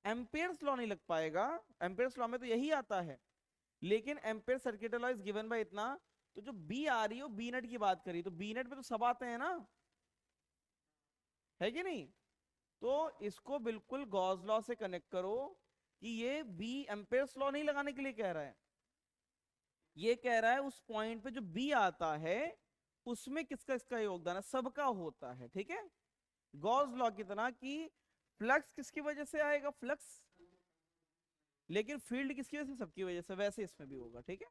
एम्पेयर्स लॉ नहीं लग पाएगा। एम्पेयर्स लॉ में तो यही आता है, लेकिन ampere circuit law is given by इतना। तो जो बी आ रही है वो बी नेट की बात करी, तो बी नेट पे तो सब आते हैं ना, है कि नहीं। तो इसको बिल्कुल गॉस लॉ से कनेक्ट करो, कि ये बी एम्पेयर्स लॉ नहीं लगाने के लिए कह रहा है, ये कह रहा है उस पॉइंट पे जो बी आता है उसमें किसका इसका योगदान है, सबका होता है, ठीक है। गॉस लॉ की तरह कि फ्लक्स किसकी वजह से आएगा, फ्लक्स, लेकिन फील्ड किसकी वजह से, सबकी वजह से, वैसे इसमें भी होगा, ठीक है।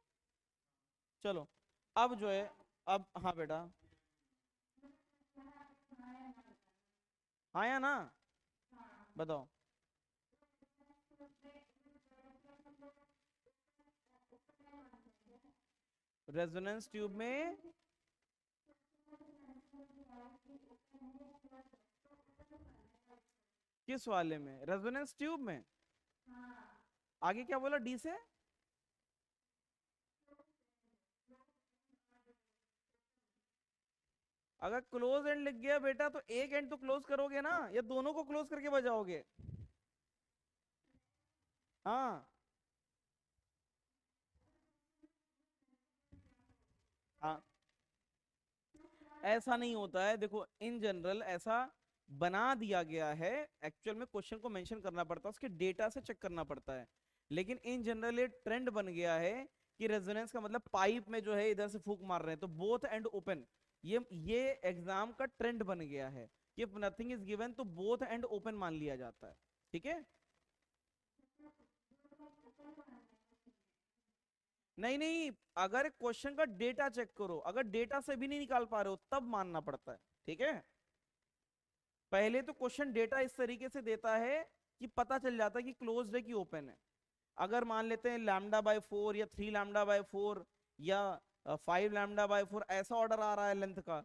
चलो, अब जो है, अब हाँ बेटा, हाँ या ना, बताओ। रेजोनेंस ट्यूब में, किस वाले में, रेजोनेंस ट्यूब में? आगे क्या बोला, डी से? अगर क्लोज एंड लिख गया बेटा तो एक एंड तो क्लोज करोगे ना, या दोनों को क्लोज करके बजाओगे? हाँ हाँ, ऐसा नहीं होता है, देखो इन जनरल ऐसा बना दिया गया है, एक्चुअल में क्वेश्चन को मेंशन करना पड़ता है, उसके डेटा से चेक करना पड़ता है, लेकिन इन जनरल ये ट्रेंड बन गया है कि रेजोनेंस का मतलब पाइप में जो है इधर से फूंक मार रहे हैं तो बोथ एंड ओपन, ये एग्जाम का ट्रेंड बन गया है कि नथिंग इज गिवन तो बोथ एंड ओपन मान लिया जाता है, ठीक है। नहीं नहीं, अगर क्वेश्चन का डेटा चेक करो, अगर डेटा से भी नहीं निकाल पा रहे हो तब मानना पड़ता है, ठीक है। पहले तो क्वेश्चन डेटा इस तरीके से देता है कि पता चल जाता है कि क्लोज्ड है कि ओपन है। अगर मान लेते हैं λ/4 या 3 λ/4 या 5 λ/4 ऐसा ऑर्डर आ रहा है लेंथ का,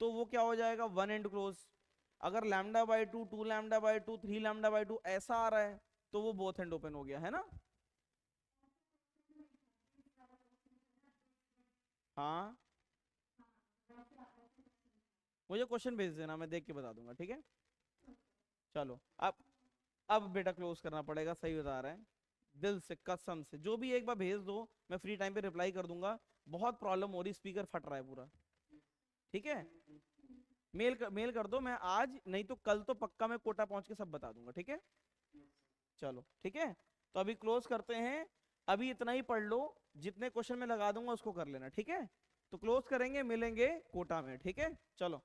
तो वो क्या हो जाएगा, वन एंड क्लोज। अगर λ/2 2 λ/2 3 λ/2 ऐसा आ रहा है तो वो बोथ एंड ओपन हो गया, है ना। हाँ, मुझे क्वेश्चन भेज देना, मैं देख के बता दूंगा, ठीक है। चलो अब बेटा क्लोज करना पड़ेगा, सही बता रहे हैं, दिल से कसम से, जो भी एक बार भेज दो मैं फ्री टाइम पे रिप्लाई कर दूंगा। बहुत प्रॉब्लम हो रही, स्पीकर फट रहा है पूरा, ठीक है। मेल कर दो, मैं आज नहीं तो कल तो पक्का मैं कोटा पहुंच के सब बता दूंगा, ठीक है। चलो ठीक है, तो अभी क्लोज करते हैं। अभी इतना ही पढ़ लो, जितने क्वेश्चन मैं लगा दूंगा उसको कर लेना, ठीक है। तो क्लोज करेंगे, मिलेंगे कोटा में, ठीक है, चलो।